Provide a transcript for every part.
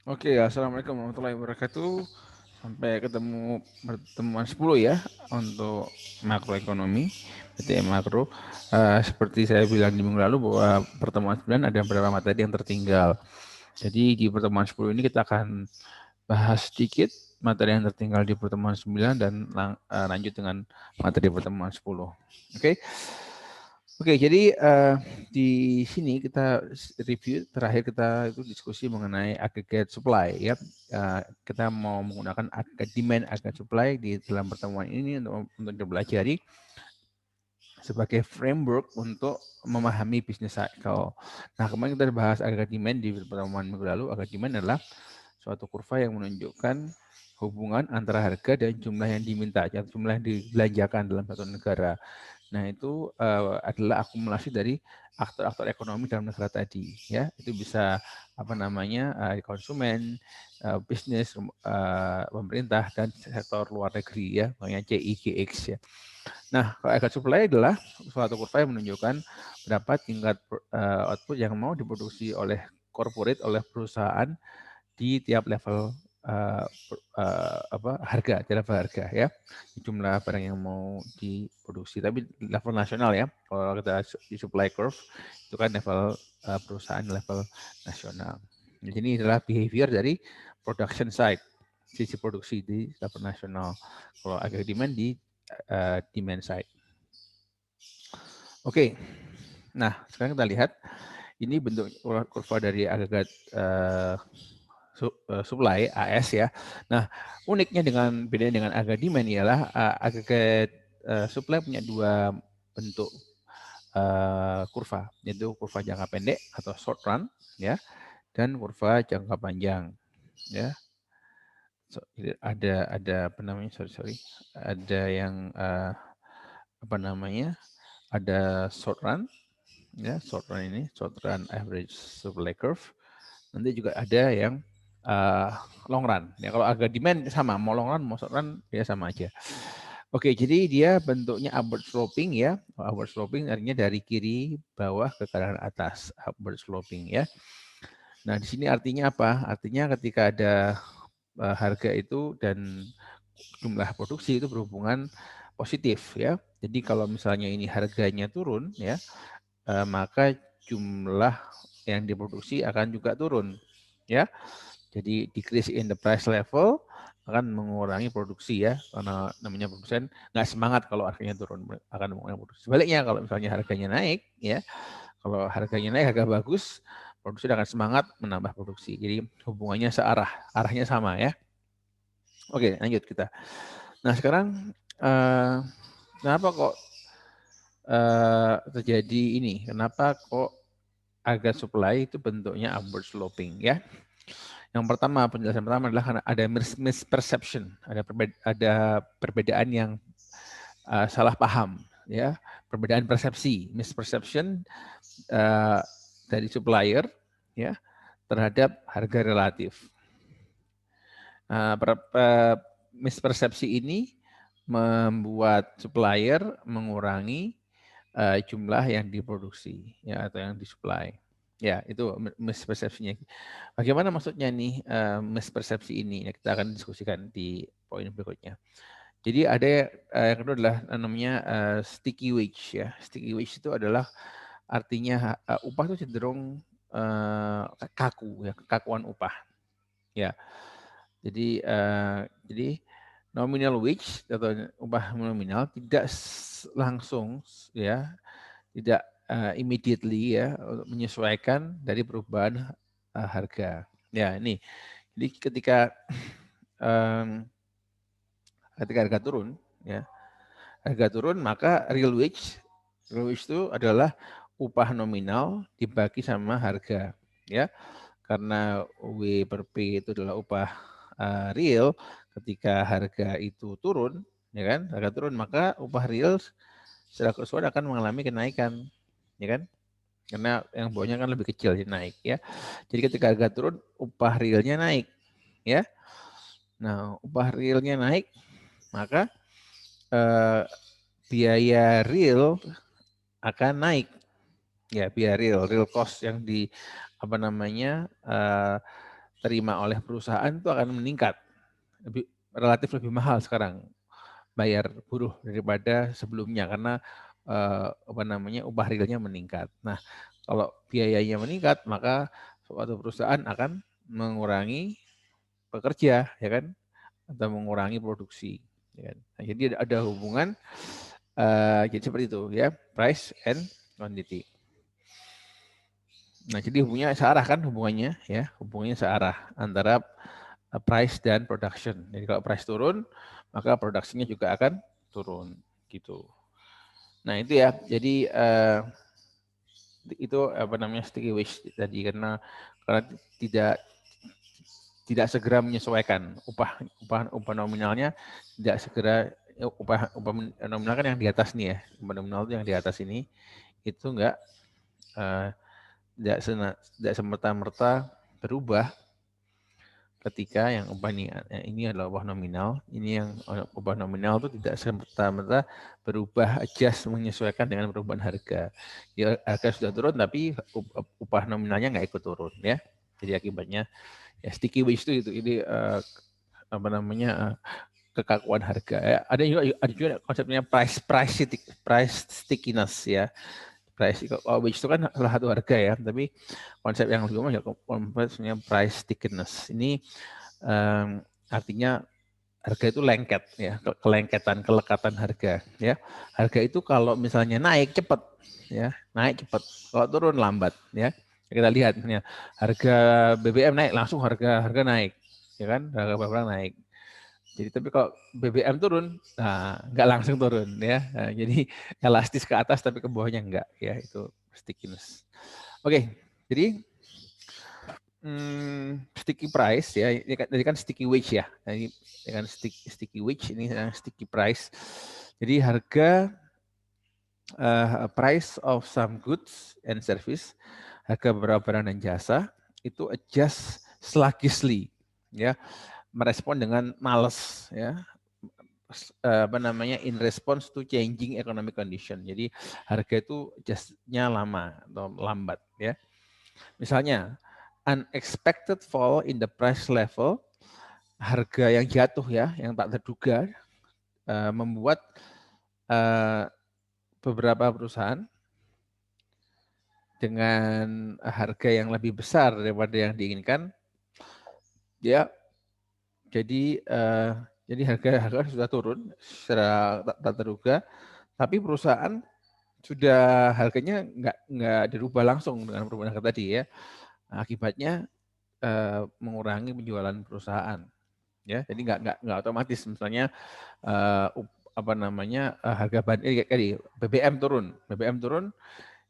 Oke, assalamualaikum warahmatullahi wabarakatuh. Sampai ketemu pertemuan 10 ya untuk makroekonomi, BTM makro. Seperti saya bilang di minggu lalu bahwa pertemuan 9 ada beberapa materi yang tertinggal. Jadi di pertemuan 10 ini kita akan bahas sedikit materi yang tertinggal di pertemuan 9 dan lanjut dengan materi pertemuan 10. Oke. Oke, jadi di sini kita review terakhir kita itu diskusi mengenai aggregate supply ya. Kita mau menggunakan aggregate demand, aggregate supply di dalam pertemuan ini untuk dipelajari sebagai framework untuk memahami bisnis cycle. Nah, kemarin kita bahas aggregate demand di pertemuan minggu lalu. Aggregate demand adalah suatu kurva yang menunjukkan hubungan antara harga dan jumlah yang diminta, jumlah yang dibelanjakan dalam satu negara. Nah, itu adalah akumulasi dari aktor-aktor ekonomi dalam negara tadi, ya. Itu bisa konsumen, bisnis, pemerintah dan sektor luar negeri ya, makanya CIGX ya. Nah, kalau aggregate supply adalah suatu kurva yang menunjukkan berapa tingkat output yang mau diproduksi oleh corporate, oleh perusahaan di tiap level harga, di level harga ya, jumlah barang yang mau diproduksi, tapi level nasional ya. Kalau kita di supply curve itu kan level perusahaan level nasional. Jadi ini adalah behavior dari production side, sisi produksi di level nasional. Kalau agak demand di demand side. Oke, nah sekarang kita lihat ini bentuk kurva dari agregat supply AS ya. Nah, uniknya bedanya dengan agregat demand ialah agregat supply punya dua bentuk kurva, yaitu kurva jangka pendek atau short run ya, dan kurva jangka panjang ya. Ada apa namanya? Sorry. Ada yang ada short run ya, short run average supply curve. Nanti juga ada yang long run. Ya, kalau agak demand sama, mau long run, mau short run, ya sama aja. Oke, jadi dia bentuknya upward sloping ya. Upward sloping artinya dari kiri bawah ke kanan atas, upward sloping ya. Nah, di sini artinya apa? Artinya ketika ada harga itu dan jumlah produksi itu berhubungan positif ya. Jadi kalau misalnya ini harganya turun ya, maka jumlah yang diproduksi akan juga turun ya. Jadi decrease in the price level akan mengurangi produksi ya, karena namanya produsen nggak semangat kalau harganya turun, akan mengurangi produksi. Sebaliknya kalau misalnya harganya naik ya, kalau harganya naik, harga bagus, produsen akan semangat menambah produksi. Jadi hubungannya searah, arahnya sama ya. Oke, lanjut kita. Nah sekarang kenapa kok terjadi ini? Kenapa kok agak supply itu bentuknya upward sloping ya? Yang pertama, penjelasan pertama adalah karena ada misperception, ada perbedaan yang salah paham, ya, perbedaan persepsi, misperception dari supplier, ya, terhadap harga relatif. Mispersepsi ini membuat supplier mengurangi jumlah yang diproduksi, ya, atau yang disuplai. Ya, itu mispersepsinya. Bagaimana maksudnya nih mispersepsi ini? Ya, kita akan diskusikan di poin berikutnya. Jadi ada yang kedua adalah namanya sticky wage ya. Sticky wage itu adalah artinya upah itu cenderung kaku ya, kekakuan upah. Ya. Jadi nominal wage atau upah nominal tidak langsung ya, tidak immediately ya menyesuaikan dari perubahan harga. Ya, ini. Jadi ketika harga turun ya, harga turun maka real wage itu adalah upah nominal dibagi sama harga ya. Karena W per P itu adalah upah real, ketika harga itu turun ya kan, harga turun maka upah real secara keseluruhan akan mengalami kenaikan ya kan, karena yang bawahnya kan lebih kecil jadi naik ya. Jadi ketika harga turun upah realnya naik ya. Nah, upah realnya naik maka biaya real akan naik ya, biaya real cost yang di diterima oleh perusahaan itu akan meningkat, relatif lebih mahal sekarang bayar buruh daripada sebelumnya karena upah realnya meningkat. Nah, kalau biayanya meningkat, maka suatu perusahaan akan mengurangi pekerja, ya kan, atau mengurangi produksi. Ya kan? Nah, jadi ada hubungan, jadi seperti itu ya, price and quantity. Nah, jadi hubungannya searah kan hubungannya ya, hubungannya searah antara price dan production. Jadi kalau price turun, maka produksinya juga akan turun gitu. Nah, itu ya. Jadi itu apa namanya sticky wage tadi karena tidak segera menyesuaikan upah nominalnya, tidak segera upah nominal kan yang di atas nih ya, upah nominal itu yang di atas ini itu tidak semerta-merta berubah ketika yang upah ini adalah upah nominal, ini yang upah nominal itu tidak semerta-merta berubah adjust menyesuaikan dengan perubahan harga. Ya, harga sudah turun tapi upah nominalnya nggak ikut turun ya. Jadi akibatnya ya sticky wage itu ini apa namanya kekakuan harga. Ya, ada juga konsepnya price stickiness ya. Price wage itu kan salah satu harga ya, tapi konsep yang lebih umum ya konsepnya price stickiness. Ini artinya harga itu lengket ya, kelekatan harga ya. Harga itu kalau misalnya naik cepat ya, naik cepat. Kalau turun lambat ya. Kita lihat ya, harga BBM naik langsung harga naik ya kan, harga barang naik. Jadi tapi kalau BBM turun, nah nggak langsung turun ya. Nah, jadi elastis ke atas tapi ke bawahnya enggak ya, itu stickiness. Oke, jadi sticky price ya, ini kan sticky wage ya. Nah, ini kan sticky wage, ini sticky price. Jadi harga price of some goods and service, harga beberapa barang dan jasa itu adjust sluggishly ya, merespon dengan males ya, apa namanya, in response to changing economic condition. Jadi harga itu adjustnya lama atau lambat ya. Misalnya unexpected fall in the price level, harga yang jatuh ya, yang tak terduga, membuat beberapa perusahaan dengan harga yang lebih besar daripada yang diinginkan, ya jadi harga sudah turun secara tak terduga, tapi perusahaan sudah harganya nggak dirubah langsung dengan perubahan harga tadi ya. Akibatnya mengurangi penjualan perusahaan ya. Jadi nggak otomatis misalnya apa namanya harga tadi BBM turun,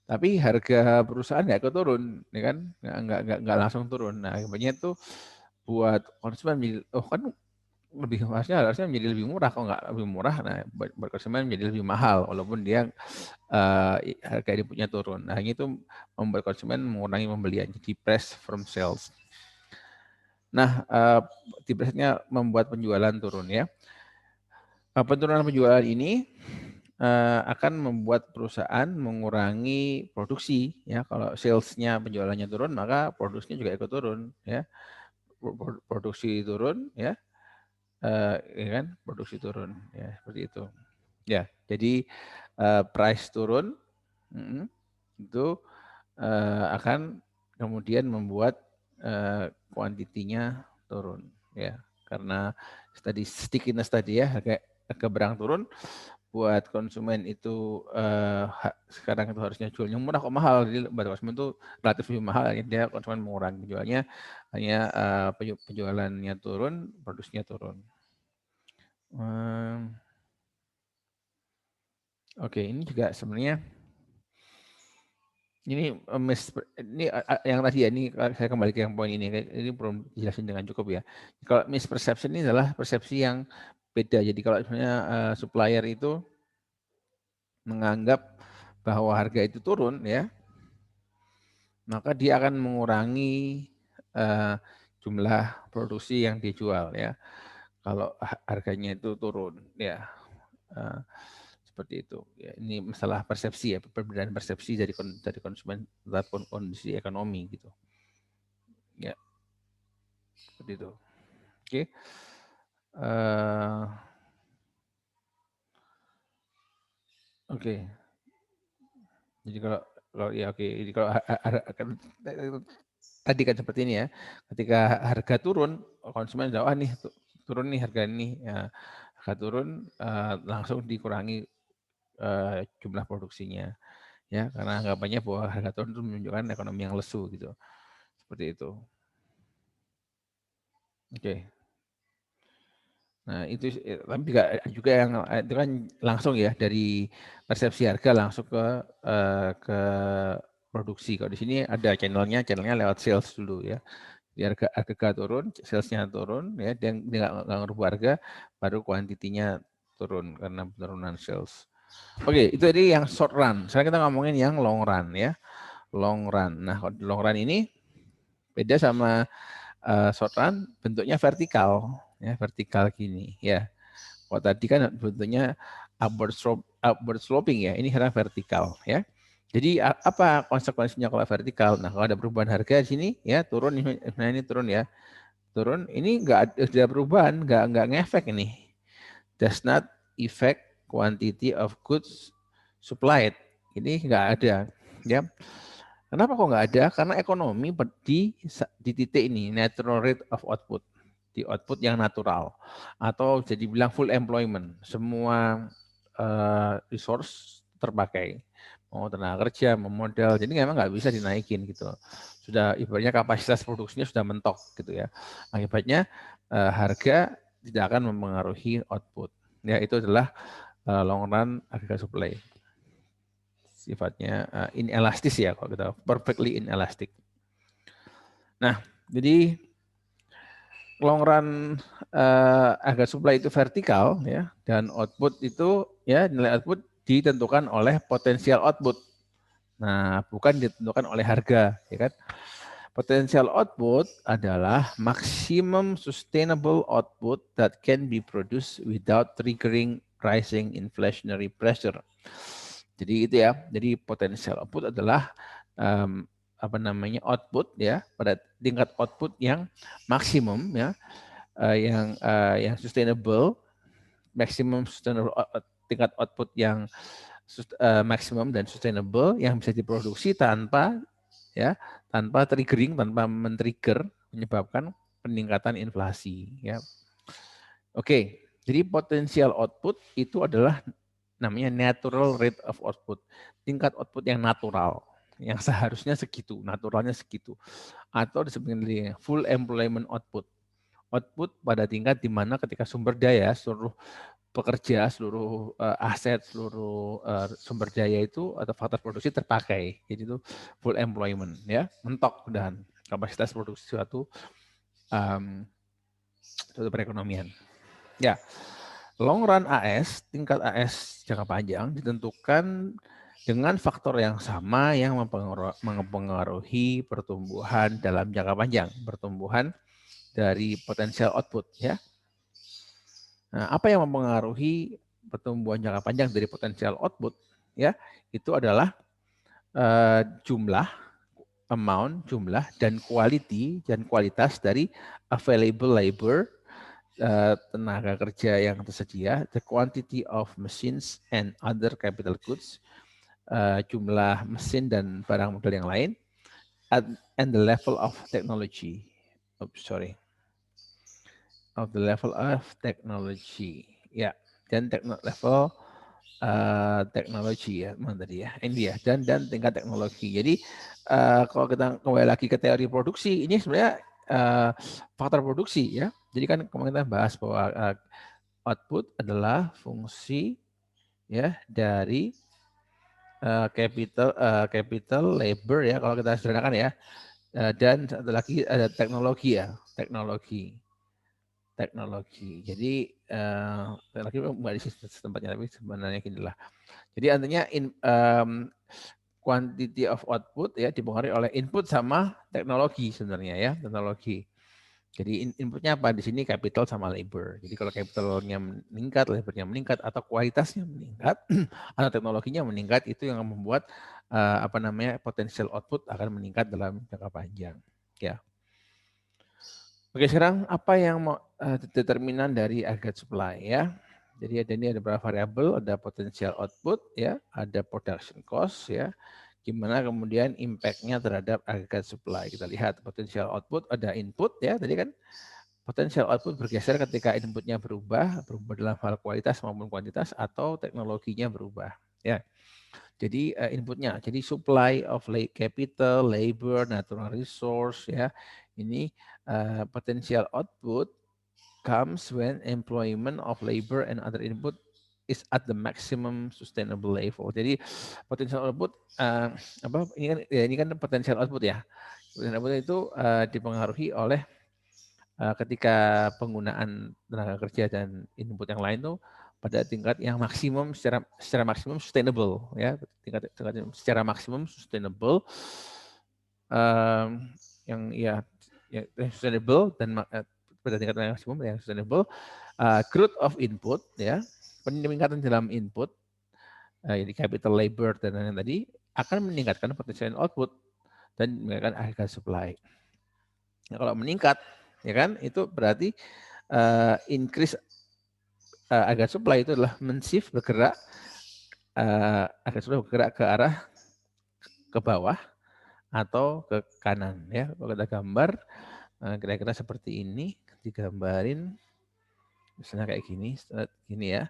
tapi harga perusahaan nggak ikut turun, ya kan? Nggak langsung turun. Nah, akibatnya itu buat konsumen kan harusnya menjadi lebih murah, kok nggak lebih murah, nah buat konsumen menjadi lebih mahal walaupun dia harga inputnya turun. Nah, ini itu membuat konsumen mengurangi pembelian, jadi press from sales. Nah, depresinya membuat penjualan turun ya. Penurunan penjualan ini akan membuat perusahaan mengurangi produksi ya. Kalau salesnya penjualannya turun, maka produksinya juga ikut turun ya. Produksi turun ya, ya kan, produksi turun ya, seperti itu ya. Jadi price turun itu akan kemudian membuat kuantitinya turun ya, karena tadi stickiness tadi ya, harga barang turun buat konsumen itu sekarang itu harusnya jualnya murah kok mahal, jadi buat konsumen itu relatif lebih mahal, dia konsumen mengurangi jualnya, hanya penjualannya turun, produksinya turun. Oke, ini juga sebenarnya ini yang tadi ya, ini saya kembali ke yang poin ini belum dijelasin dengan cukup ya. Kalau misperception ini adalah persepsi yang beda. Jadi kalau sebenarnya supplier itu menganggap bahwa harga itu turun ya, maka dia akan mengurangi jumlah produksi yang dijual ya. Kalau harganya itu turun ya. Seperti itu. Ya, ini masalah persepsi ya, perbedaan persepsi dari konsumen terhadap kondisi ekonomi gitu. Ya. Seperti itu. Oke. Oke. Jadi kalau ya oke. Jadi kalau tadi kan seperti ini ya. Ketika harga turun, konsumen udah, nih turun nih harga ini. Ya, harga turun langsung dikurangi jumlah produksinya. Ya, karena anggapannya bahwa harga turun itu menunjukkan ekonomi yang lesu gitu. Seperti itu. Oke. Nah, itu tapi juga yang itu kan langsung ya dari persepsi harga langsung ke produksi. Kalau di sini ada channelnya lewat sales dulu ya. Di harga turun, salesnya turun ya, dia nggak ngerubah harga, baru kuantitinya turun karena penurunan sales. Oke, itu tadi yang short run. Sekarang kita ngomongin yang long run ya. Long run. Nah, kalau long run ini beda sama short run, bentuknya vertikal ya, vertikal gini ya. Kalau tadi kan bentuknya upward sloping ya, ini sekarang vertikal ya. Jadi apa konsekuensinya kalau vertikal? Nah, kalau ada perubahan harga di sini ya turun, nah ini turun ya, turun. Ini nggak ada perubahan, nggak ngefek ini. Does not affect quantity of goods supplied. Ini nggak ada ya. Kenapa kok nggak ada? Karena ekonomi di titik ini, natural rate of output, di output yang natural, atau jadi bilang full employment, semua resource terpakai, mau tenaga kerja, mau modal, jadi memang nggak bisa dinaikin gitu. Sudah ibaratnya kapasitas produksinya sudah mentok gitu ya. Akibatnya harga tidak akan mempengaruhi output. Ya itu adalah long run harga supply. Sifatnya inelastis ya kalau kita, perfectly inelastic. Nah, jadi long run harga supply itu vertikal ya, dan output itu ya, nilai output ditentukan oleh potensial output. Nah, bukan ditentukan oleh harga, ya kan? Potential output adalah maximum sustainable output that can be produced without triggering rising inflationary pressure. Jadi itu ya. Jadi potential output adalah output ya, pada tingkat output yang maksimum ya, yang sustainable, maximum sustainable tingkat output yang maksimum dan sustainable yang bisa diproduksi tanpa triggering, tanpa men-trigger menyebabkan peningkatan inflasi ya. Oke, jadi potensial output itu adalah namanya natural rate of output, tingkat output yang natural, yang seharusnya segitu, naturalnya segitu, atau disebut full employment output. Output pada tingkat di mana ketika sumber daya, seluruh pekerja, seluruh aset, seluruh sumber daya itu atau faktor produksi terpakai. Jadi itu full employment ya, mentok dan kapasitas produksi suatu perekonomian. Ya, long run AS, tingkat AS jangka panjang ditentukan dengan faktor yang sama yang mempengaruhi pertumbuhan dalam jangka panjang, pertumbuhan dari potensial output ya. Nah, apa yang mempengaruhi pertumbuhan jangka panjang dari potensial output ya? Itu adalah jumlah, amount, jumlah dan quality dan kualitas dari available labor, tenaga kerja yang tersedia, the quantity of machines and other capital goods, jumlah mesin dan barang modal yang lain, and the level of technology. Of the level of technology. Ya, dan level teknologi ya, mana tadi ya? Ini dia, dan tingkat teknologi. Jadi kalau kita kembali lagi ke teori produksi, ini sebenarnya faktor produksi ya. Jadi kan kemarin kita bahas bahwa output adalah fungsi ya dari capital labor ya, kalau kita sederhanakan ya. Dan satu lagi ada teknologi ya, teknologi. Jadi teknologi bukan di tempatnya, tapi sebenarnya gini lah. Jadi artinya quantity of output ya dipengaruhi oleh input sama teknologi sebenarnya ya, teknologi. Jadi inputnya apa di sini, capital sama labor. Jadi kalau capitalnya meningkat, labornya meningkat, atau kualitasnya meningkat, atau teknologinya meningkat, itu yang membuat potensial output akan meningkat dalam jangka panjang. Ya. Oke, sekarang apa yang mau determinan dari aggregate supply ya? Jadi ada beberapa variabel, ada potential output ya, ada production cost ya. Gimana kemudian impact-nya terhadap aggregate supply? Kita lihat potential output ada input ya, tadi kan potential output bergeser ketika inputnya berubah dalam hal kualitas maupun kuantitas atau teknologinya berubah ya. Jadi inputnya, jadi supply of capital, labor, natural resource ya. Ini potential output comes when employment of labor and other input is at the maximum sustainable level. Jadi potential output apa ini kan potential output ya. Potential output itu dipengaruhi oleh ketika penggunaan tenaga kerja dan input yang lain tuh pada tingkat yang maksimum secara maksimum sustainable ya, tingkat secara maksimum sustainable yang ya sustainable dan pada tingkat maksimum yang sustainable, growth of input ya, peningkatan dalam input jadi capital labor dan lain-lain tadi akan meningkatkan potential output dan meningkatkan harga supply. Nah, kalau meningkat ya kan itu berarti increase agar supply itu adalah men-shift bergerak agar supply bergerak ke arah ke bawah atau ke kanan ya. Kalau kita gambar kira-kira seperti ini digambarin misalnya kayak gini ya.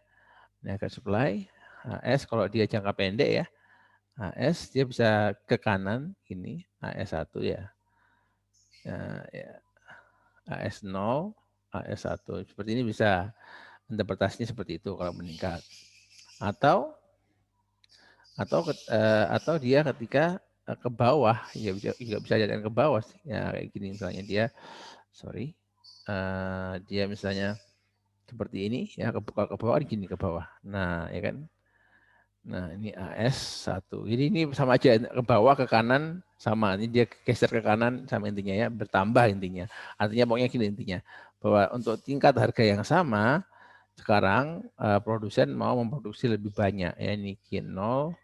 Ini agar supply AS kalau dia jangka pendek ya. AS dia bisa ke kanan ini AS1 ya. Ya AS0, AS1 seperti ini bisa interpretasinya seperti itu kalau meningkat. Atau dia ketika ke bawah ya juga bisa jadikan ke bawah ya kayak gini misalnya dia dia misalnya seperti ini ya ke bawah gini ke bawah. Nah, ya kan. Nah, ini AS1. Jadi ini sama aja ke bawah ke kanan sama. Ini dia geser ke kanan sama intinya ya, bertambah intinya. Artinya pokoknya gini intinya bahwa untuk tingkat harga yang sama sekarang produsen mau memproduksi lebih banyak ya, ini Q0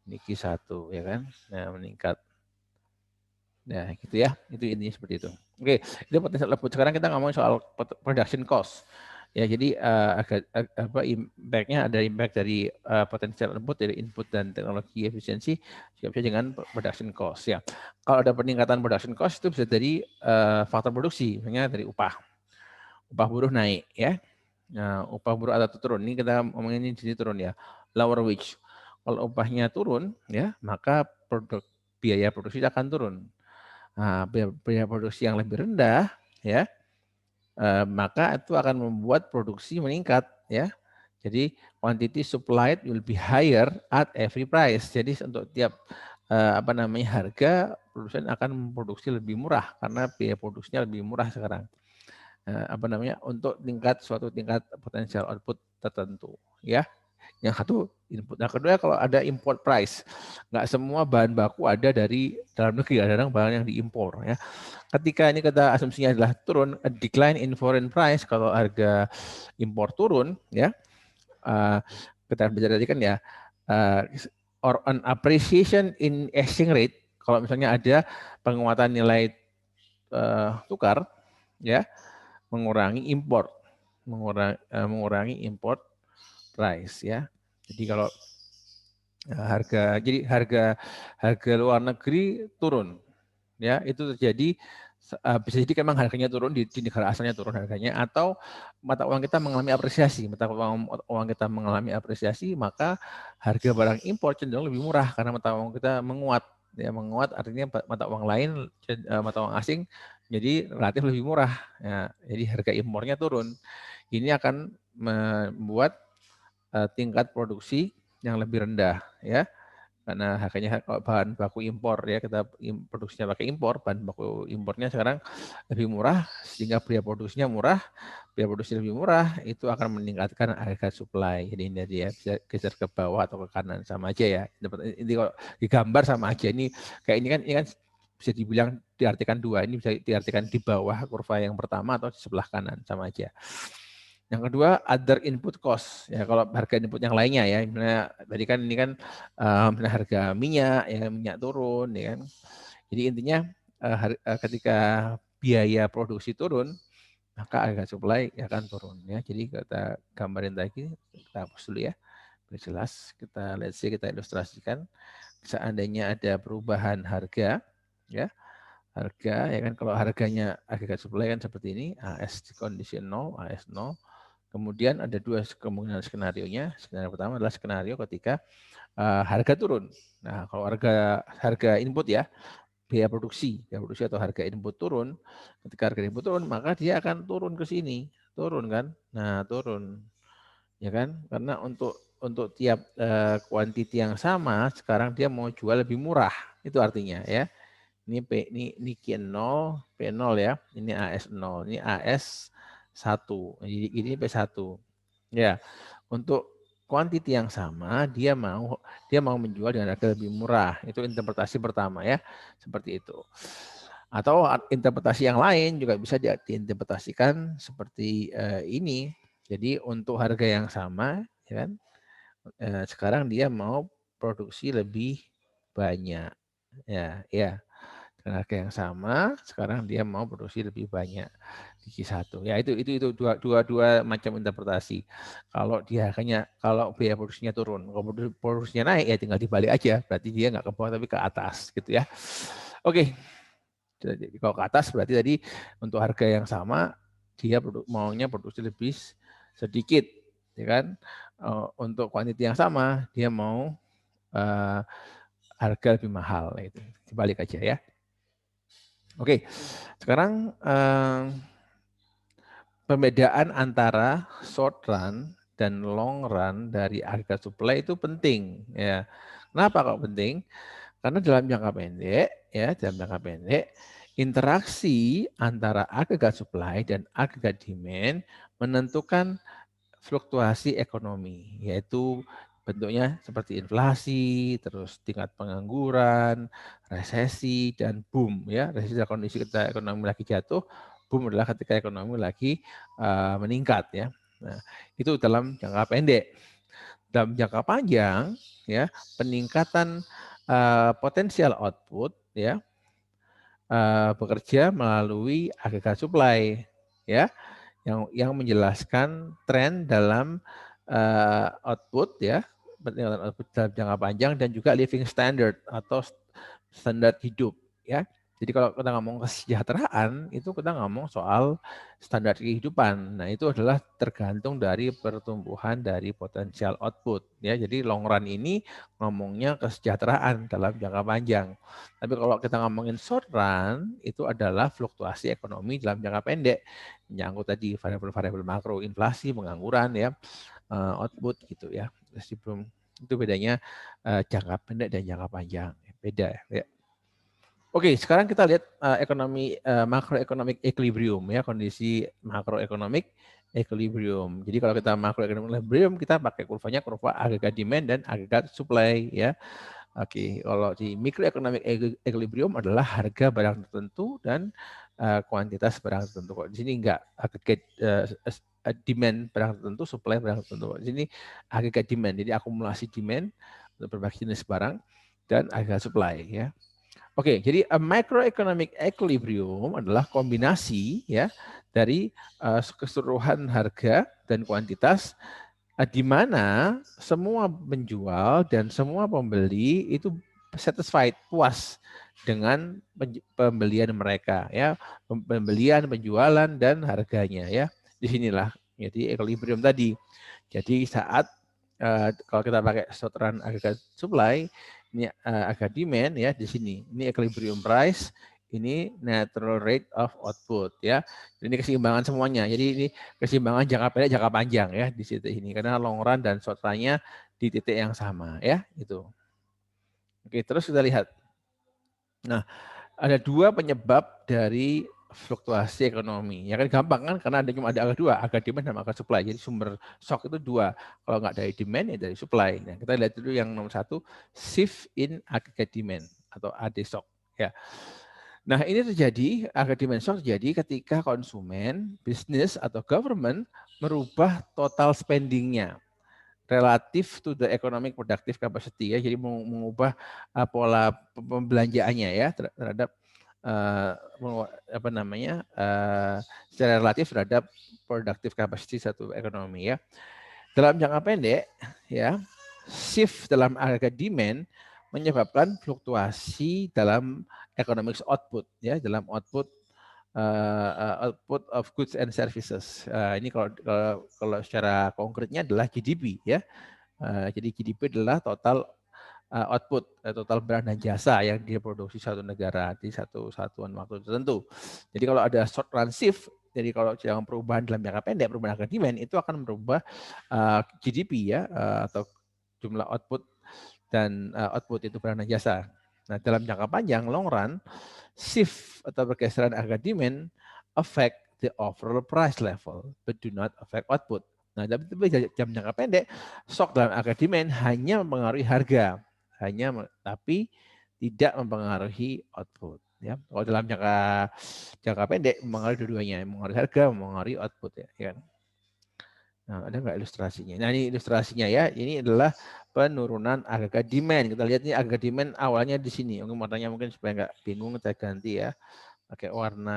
ini Q1 ya kan. Nah, meningkat. Nah, gitu ya. Itu intinya seperti itu. Oke, itu potensial output. Sekarang kita ngomong soal production cost. Ya, jadi impact-nya ada impact dari potensial output dari input dan teknologi efisiensi juga bisa dengan production cost ya. Kalau ada peningkatan production cost itu bisa dari faktor produksi, misalnya dari upah buruh naik ya. Nah, upah buruh atau turun. Ini kita ngomongin ini di sini turun ya. Lower wage. Kalau upahnya turun ya, maka biaya produksi akan turun. Nah, biaya produksi yang lebih rendah ya, maka itu akan membuat produksi meningkat ya. Jadi quantity supplied will be higher at every price. Jadi untuk tiap harga produsen akan memproduksi lebih murah karena biaya produksinya lebih murah sekarang. Untuk suatu tingkat potensial output tertentu ya. Yang satu input. Yang kedua kalau ada import price, nggak semua bahan baku ada dari dalam negeri, ada bahan yang diimpor ya. Ketika ini kita asumsinya adalah turun, a decline in foreign price, kalau harga impor turun ya, kita bicara tadi kan ya, or an appreciation in exchange rate, kalau misalnya ada penguatan nilai tukar ya, mengurangi import, mengurangi import price ya. Jadi kalau harga luar negeri turun ya, itu terjadi bisa jadi memang harganya turun di negara asalnya turun harganya, atau mata uang kita mengalami apresiasi. Mata uang kita mengalami apresiasi, maka harga barang impor cenderung lebih murah karena mata uang kita menguat. Ya, menguat artinya mata uang lain, mata uang asing jadi relatif lebih murah. Ya, jadi harga impornya turun. Ini akan membuat tingkat produksi yang lebih rendah ya, karena harganya kalau bahan baku impor ya, kita produksinya pakai impor, bahan baku impornya sekarang lebih murah sehingga biaya produksinya murah, biaya produksi lebih murah itu akan meningkatkan harga supply. Jadi ini dia bisa geser ke bawah atau ke kanan sama aja ya. Ini kalau digambar sama aja, ini kayak ini kan bisa dibilang diartikan dua, ini bisa diartikan di bawah kurva yang pertama atau di sebelah kanan sama aja. Yang kedua, other input cost. Ya, kalau harga input yang lainnya ya, misalnya tadi kan ini kan harga minyak, ya minyak turun, ya kan. Jadi intinya ketika biaya produksi turun, maka agregat supply akan turun ya. Jadi kita gambarin lagi, kita hapus dulu ya. Biar jelas, kita ilustrasikan. Seandainya ada perubahan harga, ya harga ya kan, kalau harganya agregat supply kan seperti ini, AS kondisi 0, AS 0. Kemudian ada dua kemungkinan skenario-nya. Skenario pertama adalah skenario ketika harga turun. Nah, kalau harga input ya, biaya produksi atau harga input turun, ketika harga input turun, maka dia akan turun ke sini, turun kan? Nah, turun. Ya kan? Karena untuk tiap kuantiti yang sama, sekarang dia mau jual lebih murah. Itu artinya ya. Ini Q0, P0 ya. Ini AS0, ini AS1. Jadi ini P1. Ya. Untuk kuantiti yang sama, dia mau menjual dengan harga lebih murah. Itu interpretasi pertama ya. Seperti itu. Atau interpretasi yang lain juga bisa diinterpretasikan seperti ini. Jadi untuk harga yang sama, ya kan, sekarang dia mau produksi lebih banyak. Ya. Dengan harga yang sama, sekarang dia mau produksi lebih banyak di Q1. Ya itu dua macam interpretasi. Kalau biaya produksinya turun, kalau produksinya naik ya tinggal dibalik aja, berarti dia nggak ke bawah tapi ke atas gitu ya. Oke. Jadi kalau ke atas berarti tadi untuk harga yang sama dia maunya produksi lebih sedikit, ya kan? Untuk kuantiti yang sama dia mau harga lebih mahal, itu dibalik aja ya. Oke, sekarang perbedaan antara short run dan long run dari agregat supply itu penting ya. Kenapa kok penting? Karena dalam jangka pendek, interaksi antara agregat supply dan agregat demand menentukan fluktuasi ekonomi, yaitu bentuknya seperti inflasi, terus tingkat pengangguran, resesi, dan boom. Ya, resesi adalah kondisi ketika ekonomi lagi jatuh, boom adalah ketika ekonomi lagi meningkat. Ya, nah itu dalam jangka pendek. Dalam jangka panjang, ya peningkatan potensial output, ya bekerja melalui agregat supply, ya yang menjelaskan tren dalam output ya, peningkatan output dalam jangka panjang dan juga living standard atau standar hidup ya. Jadi kalau kita ngomong kesejahteraan itu kita ngomong soal standar kehidupan. Nah, itu adalah tergantung dari pertumbuhan dari potensial output ya. Jadi long run ini ngomongnya kesejahteraan dalam jangka panjang. Tapi kalau kita ngomongin short run itu adalah fluktuasi ekonomi dalam jangka pendek. Menyangkut tadi variabel-variabel makro, inflasi, pengangguran ya, output gitu ya. Meskipun itu bedanya jangka pendek dan jangka panjang. Beda ya. Oke, sekarang kita lihat ekonomi makroeconomic equilibrium ya, kondisi makroeconomic equilibrium. Jadi kalau kita makroeconomic equilibrium kita pakai kurvanya kurva agregat demand dan agregat supply ya. Oke, kalau di microeconomic equilibrium adalah harga barang tertentu dan kuantitas barang tertentu. Kok di sini enggak agregat demand barang tertentu, supply barang tertentu. Di sini agregat demand, jadi akumulasi demand untuk berbagai jenis barang dan agregat supply ya. Oke, jadi a microeconomic equilibrium adalah kombinasi ya dari keseluruhan harga dan kuantitas di mana semua penjual dan semua pembeli itu satisfied, puas dengan pembelian mereka ya, pembelian, penjualan dan harganya ya. Disinilah jadi equilibrium tadi. Jadi saat kalau kita pakai short run agregat supply, ini agak demand ya di sini. Ini equilibrium price, ini natural rate of output ya. Ini keseimbangan semuanya. Jadi ini keseimbangan jangka pendek, jangka panjang ya di situ ini. Karena long run dan short run-nya di titik yang sama ya itu. Oke, terus kita lihat. Nah, ada dua penyebab dari fluktuasi ekonomi. Ya kan gampang kan karena cuma ada dua, agak demand dan agak supply. Jadi sumber shock itu dua. Kalau nggak dari demand ya dari supply. Nah, kita lihat dulu yang nomor satu, shift in aggregate demand atau AD shock. Ya. Nah, ini terjadi, aggregate demand shock terjadi ketika konsumen, bisnis atau government merubah total spending-nya relatif to the economic productive capacity ya. Jadi mengubah pola pembelanjaannya ya terhadap apa namanya secara relatif terhadap productive capacity satu ekonomi ya. Dalam jangka pendek ya, shift dalam harga demand menyebabkan fluktuasi dalam economic output ya, dalam output of goods and services. Ini kalau secara konkretnya adalah GDP ya. Jadi GDP adalah total output, total barang dan jasa yang diproduksi satu negara di satu satuan waktu tertentu. Jadi kalau ada short run shift, jadi kalau yang perubahan dalam jangka pendek, perubahan harga demand itu akan merubah GDP ya, atau jumlah output dan output itu barang dan jasa. Nah, dalam jangka panjang, long run, shift atau pergeseran harga demand affect the overall price level, but do not affect output. Nah, tapi jam jangka pendek, shock dalam harga demand hanya mempengaruhi harga, tapi tidak mempengaruhi output. Ya, kalau dalam jangka pendek mempengaruhi dua-duanya, mempengaruhi harga, mempengaruhi output ya kan. Nah, ada nggak ilustrasinya? Nah, ini ilustrasinya ya. Ini adalah penurunan harga demand. Kita lihat ini harga demand awalnya di sini. Warnanya mungkin supaya nggak bingung, kita ganti ya. Pakai warna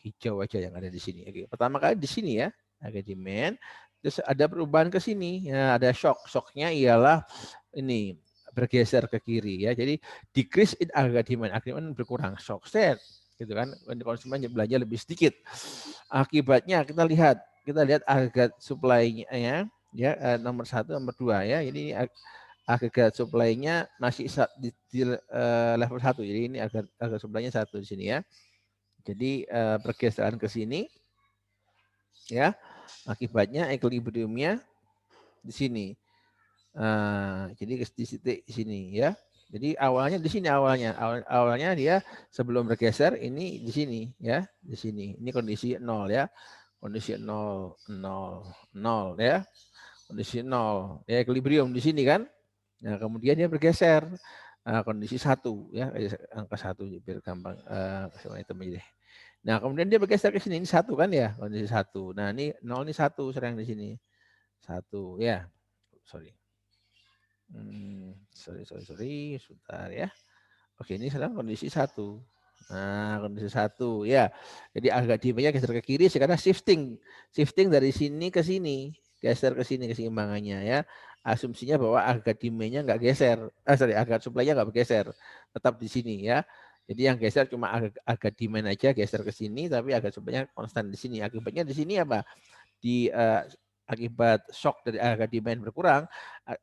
hijau aja yang ada di sini. Oke, pertama kali di sini ya, harga demand. Terus ada perubahan ke sini. Ya, ada shock. Shocknya ialah ini bergeser ke kiri ya. Jadi decrease in harga demand. Harga demand berkurang. Shock set gitu kan. Konsumen belanja lebih sedikit. Akibatnya kita lihat agregat supply-nya ya, nomor 1, nomor 2 ya. Ini agregat supply-nya masih di level 1. Jadi ini agregat supply-nya 1 di sini ya. Jadi pergeseran ke sini ya. Akibatnya equilibrium-nya di sini. Jadi di titik sini ya. Jadi awalnya di sini awalnya dia sebelum bergeser ini di sini ya, di sini. Ini kondisi 0 ya. Kondisi 0, 0, 0 ya. Kondisi 0. Ya, equilibrium di sini kan. Nah, kemudian dia bergeser. Kondisi 1 ya, angka 1 biar gampang sama itu aja deh. Nah, kemudian dia bergeser ke sini, ini 1 kan ya, kondisi 1. Nah, ini 0 ini 1 serang di sini. 1 ya. Sorry. Sorry, sebentar ya. Oke, ini sekarang kondisi 1. Nah, kondisi 1 ya. Jadi agak demand-nya geser ke kiri, sekarang shifting dari sini ke sini, geser ke sini keseimbangannya ya. Asumsinya bahwa harga demand-nya nggak geser. Harga supply-nya nggak bergeser, tetap di sini ya. Jadi yang geser cuma harga demand aja geser ke sini, tapi harga supply-nya konstan di sini. Akibatnya di sini apa? Akibat shock dari harga demand berkurang,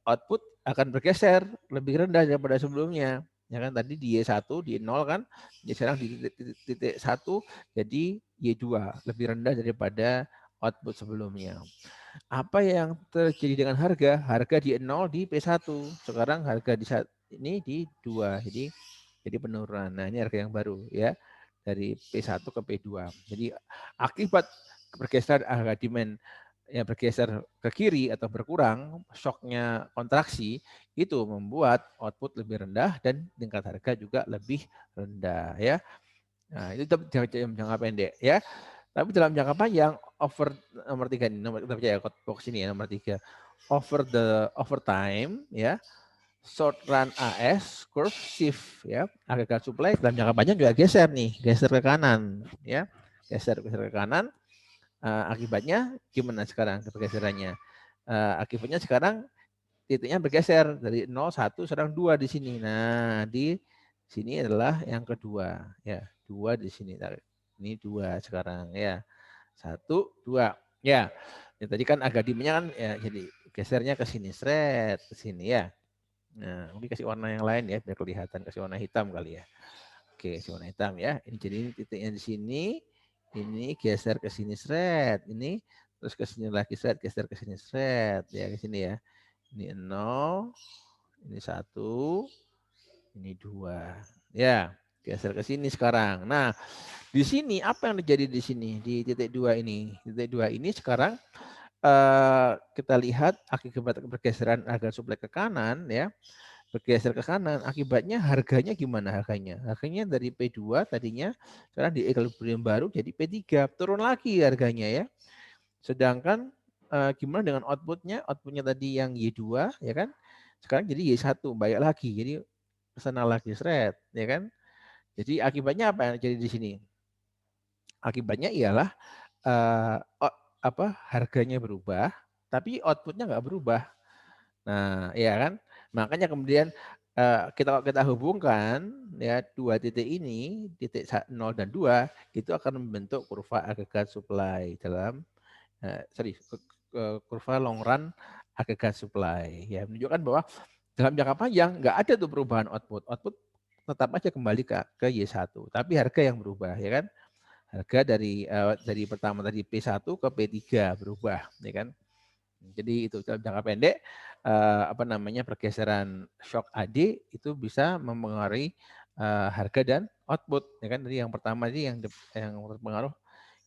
output akan bergeser lebih rendah daripada sebelumnya. Ya kan tadi di Y1 di 0 kan, jadi sekarang di titik 1 jadi Y2 lebih rendah daripada output sebelumnya. Apa yang terjadi dengan harga? Harga di 0 di P1. Sekarang harga di ini di 2. Jadi penurunan. Nah, ini harga yang baru ya. Dari P1 ke P2. Jadi akibat pergeseran harga demand yang bergeser ke kiri atau berkurang, shocknya kontraksi, itu membuat output lebih rendah dan tingkat harga juga lebih rendah ya. Nah, itu jangka pendek ya. Tapi dalam jangka panjang, nomor 3 ini, nomor kita percaya box ini ya, nomor 3. Over time ya, short run AS curve shift ya, agregat supply dalam jangka panjang juga geser nih, geser ke kanan ya. Geser ke kanan. Akibatnya gimana sekarang pergeserannya? Akibatnya sekarang titiknya bergeser dari 0, 1, sekarang 2 di sini. Nah, di sini adalah yang kedua. Ya, 2 di sini. Ini 2 sekarang ya. 1, 2. Ya. Ya tadi kan agak dimenya kan ya, jadi gesernya ke sini, seret ke sini ya. Nah, mungkin kasih warna yang lain ya biar kelihatan, kasih warna hitam kali ya. Oke, kasih warna hitam ya. Ini jadi ini titiknya di sini. Ini geser ke sini seret, ini terus ke sini lagi seret, geser ke sini seret ya ke sini ya. Ini 0, ini 1, ini 2. Ya, geser ke sini sekarang. Nah, di sini apa yang terjadi di sini di titik 2 ini? Titik 2 ini sekarang kita lihat akibat pergeseran harga supply ke kanan ya. Bergeser ke kanan, akibatnya harganya gimana harganya? Harganya dari P2 tadinya sekarang di equilibrium baru jadi P3, turun lagi harganya ya. Sedangkan gimana dengan outputnya? Outputnya tadi yang Y2 ya kan? Sekarang jadi Y1, baik lagi. Jadi kesana lagi seret ya kan? Jadi akibatnya apa yang jadi di sini? Akibatnya ialah harganya berubah, tapi outputnya nggak berubah. Nah, ya kan? Makanya kemudian kita hubungkan ya dua titik ini, titik 0 dan 2 itu akan membentuk kurva agregat supply dalam kurva long run agregat supply. Ya, menunjukkan bahwa dalam jangka panjang nggak ada tuh perubahan output. Output tetap aja kembali ke Y1, tapi harga yang berubah, ya kan? Harga dari pertama tadi P1 ke P3 berubah, ya kan? Jadi itu dalam jangka pendek pergeseran shock AD itu bisa mempengaruhi harga dan output, ya kan? Jadi yang pertama sih yang berpengaruh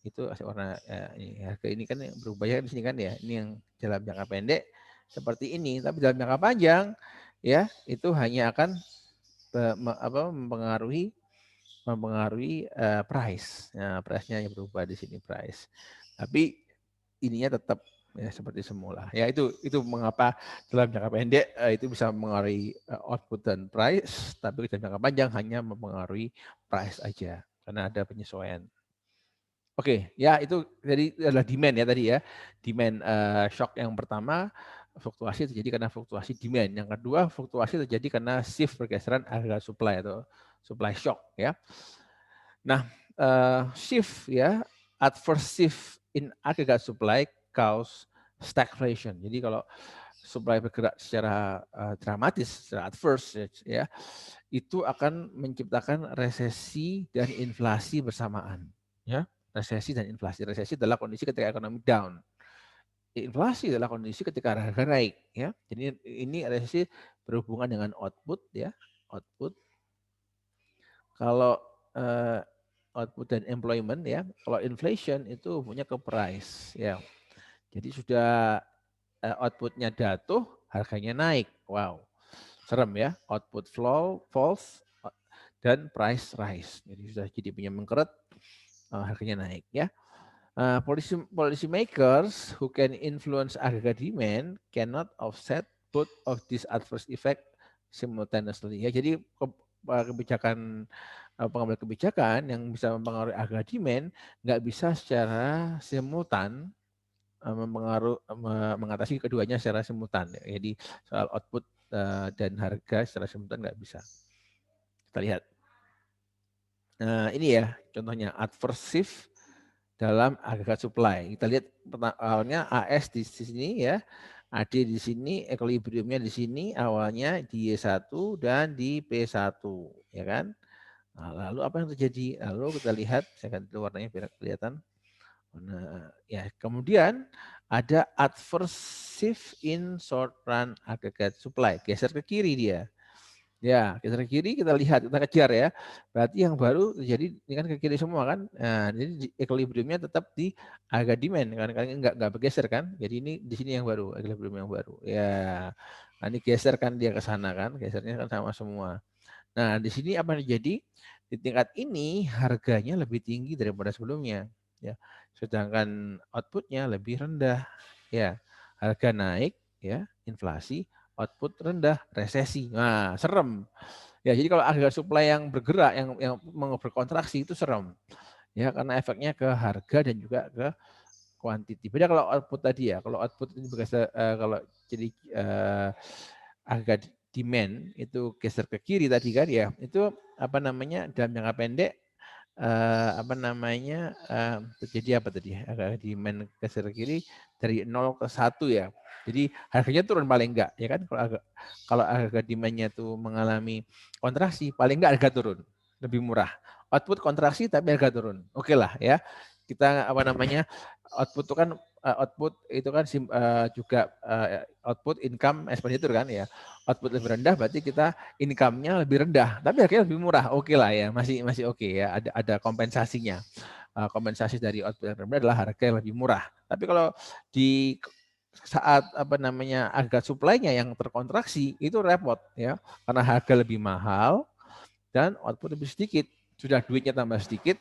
itu warna ini, harga ini kan yang berubah ya di sini kan ya. Ini yang dalam jangka pendek seperti ini, tapi dalam jangka panjang ya itu hanya akan mempengaruhi price. Nah, price-nya yang berubah di sini price. Tapi ininya tetap ya seperti semula. Ya itu mengapa dalam jangka pendek itu bisa mempengaruhi output dan price, tapi dalam jangka panjang hanya mempengaruhi price aja karena ada penyesuaian. Oke, ya itu jadi adalah demand ya tadi ya. Demand shock yang pertama fluktuasi terjadi karena fluktuasi demand. Yang kedua fluktuasi terjadi karena shift pergeseran harga supply atau supply shock ya. Nah, shift ya, adverse shift in aggregate supply cause stagflation. Jadi kalau supply bergerak secara dramatis, secara adverse ya, itu akan menciptakan resesi dan inflasi bersamaan. Ya, resesi dan inflasi. Resesi adalah kondisi ketika ekonomi down. Inflasi adalah kondisi ketika harga naik. Ya, jadi ini resesi berhubungan dengan output ya, output. Kalau output dan employment ya, kalau inflation itu punya ke price ya. Jadi sudah outputnya jatuh, harganya naik. Wow, serem ya. Output falls dan price rise. Jadi sudah jadi punya mengkeret, harganya naik ya. Policy makers who can influence aggregate demand cannot offset both of these adverse effect simultaneously. Ya, jadi kebijakan pengambil kebijakan yang bisa mempengaruhi aggregate demand nggak bisa secara simultan mengatasi keduanya secara simultan. Jadi soal output dan harga secara simultan nggak bisa. Kita lihat. Nah ini ya contohnya adversive dalam agregat supply. Kita lihat awalnya AS di sini ya, AD di sini, equilibriumnya di sini, awalnya di Y1 dan di P1, ya kan? Nah, lalu apa yang terjadi? Lalu kita lihat, saya ganti warnanya biar kelihatan. Nah, ya kemudian ada adversive in short run aggregate supply, geser ke kiri dia. Ya, geser ke kiri kita lihat, kita kejar ya. Berarti yang baru terjadi ini kan ke kiri semua kan. Nah, jadi equilibriumnya tetap di harga demand kan, enggak bergeser kan. Jadi ini di sini yang baru, equilibrium yang baru. Ya. Nah, ini geser kan dia ke sana kan, gesernya kan sama semua. Nah, di sini apa yang terjadi? Di tingkat ini harganya lebih tinggi daripada sebelumnya, ya. Sedangkan outputnya lebih rendah, ya. Harga naik, ya, inflasi, output rendah, resesi. Nah, serem. Ya, jadi kalau harga supply yang bergerak, yang berkontraksi itu serem, ya, karena efeknya ke harga dan juga ke quantity. Beda kalau output tadi ya, kalau output ini kalau jadi harga demand itu geser ke kiri tadi kan ya, itu dalam jangka pendek terjadi apa tadi? Harga demand geser ke kiri dari 0 ke 1 ya. Jadi harganya turun paling enggak ya kan, kalau harga demand-nya tuh mengalami kontraksi paling enggak harga turun, lebih murah. Output kontraksi tapi harga turun. Oke lah ya. Kita output itu kan juga output income expenditure kan ya. Output lebih rendah berarti kita income-nya lebih rendah, tapi harganya lebih murah. Oke lah ya, masih oke ya, ada kompensasinya. Kompensasi dari output yang rendah adalah harga yang lebih murah. Tapi kalau di saat harga supply-nya yang terkontraksi itu repot ya, karena harga lebih mahal dan output lebih sedikit. Sudah duitnya tambah sedikit,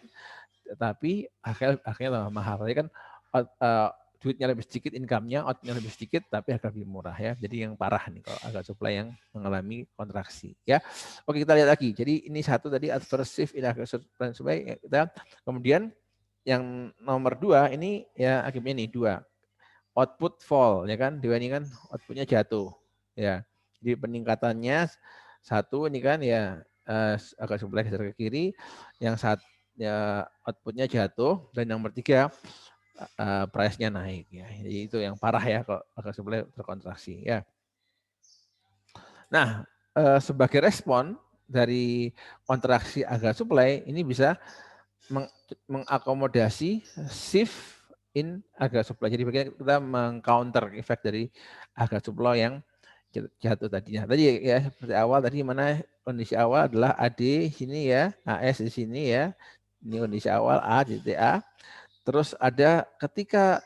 tapi akhirnya tambah mahal. Jadi kan duitnya lebih sedikit, income-nya, output-nya lebih sedikit, tapi harga lebih murah ya. Jadi yang parah nih kalau harga supply yang mengalami kontraksi ya. Oke, kita lihat lagi. Jadi ini satu tadi adverse shift in harga supply. Kita kemudian yang nomor 2 ini ya akibatnya nih 2. Output fall ya kan. 2 ini kan outputnya jatuh ya. Jadi peningkatannya 1 ini kan ya agak supply geser ke kiri, yang satu ya outputnya jatuh, dan yang nomor 3 price-nya naik ya. Jadi itu yang parah ya kalau agak supply terkontraksi ya. Nah, sebagai respon dari kontraksi harga supply ini bisa mengakomodasi shift in harga supply. Jadi bagaimana kita mengcounter efek dari harga supply yang jatuh tadinya. Tadi ya seperti awal tadi mana kondisi awal adalah AD sini ya, AS di sini ya. Ini kondisi awal A titik A. Terus ada ketika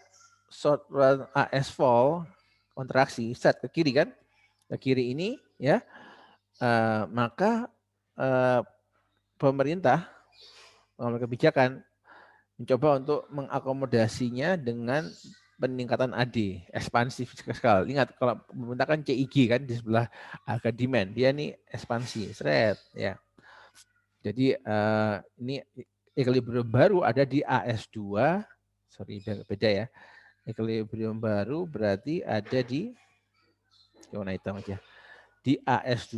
short run AS fall kontraksi set ke kiri kan, ke kiri ini ya, maka pemerintah mengambil kebijakan mencoba untuk mengakomodasinya dengan peningkatan AD, ekspansi fiskal. Ingat kalau pemerintah kan CIG kan di sebelah harga demand, dia nih ekspansi, seret ya. Jadi ini equilibrium baru ada di AS2, sorry beda ya. Equilibrium baru berarti ada di warna hitam aja. Di AS2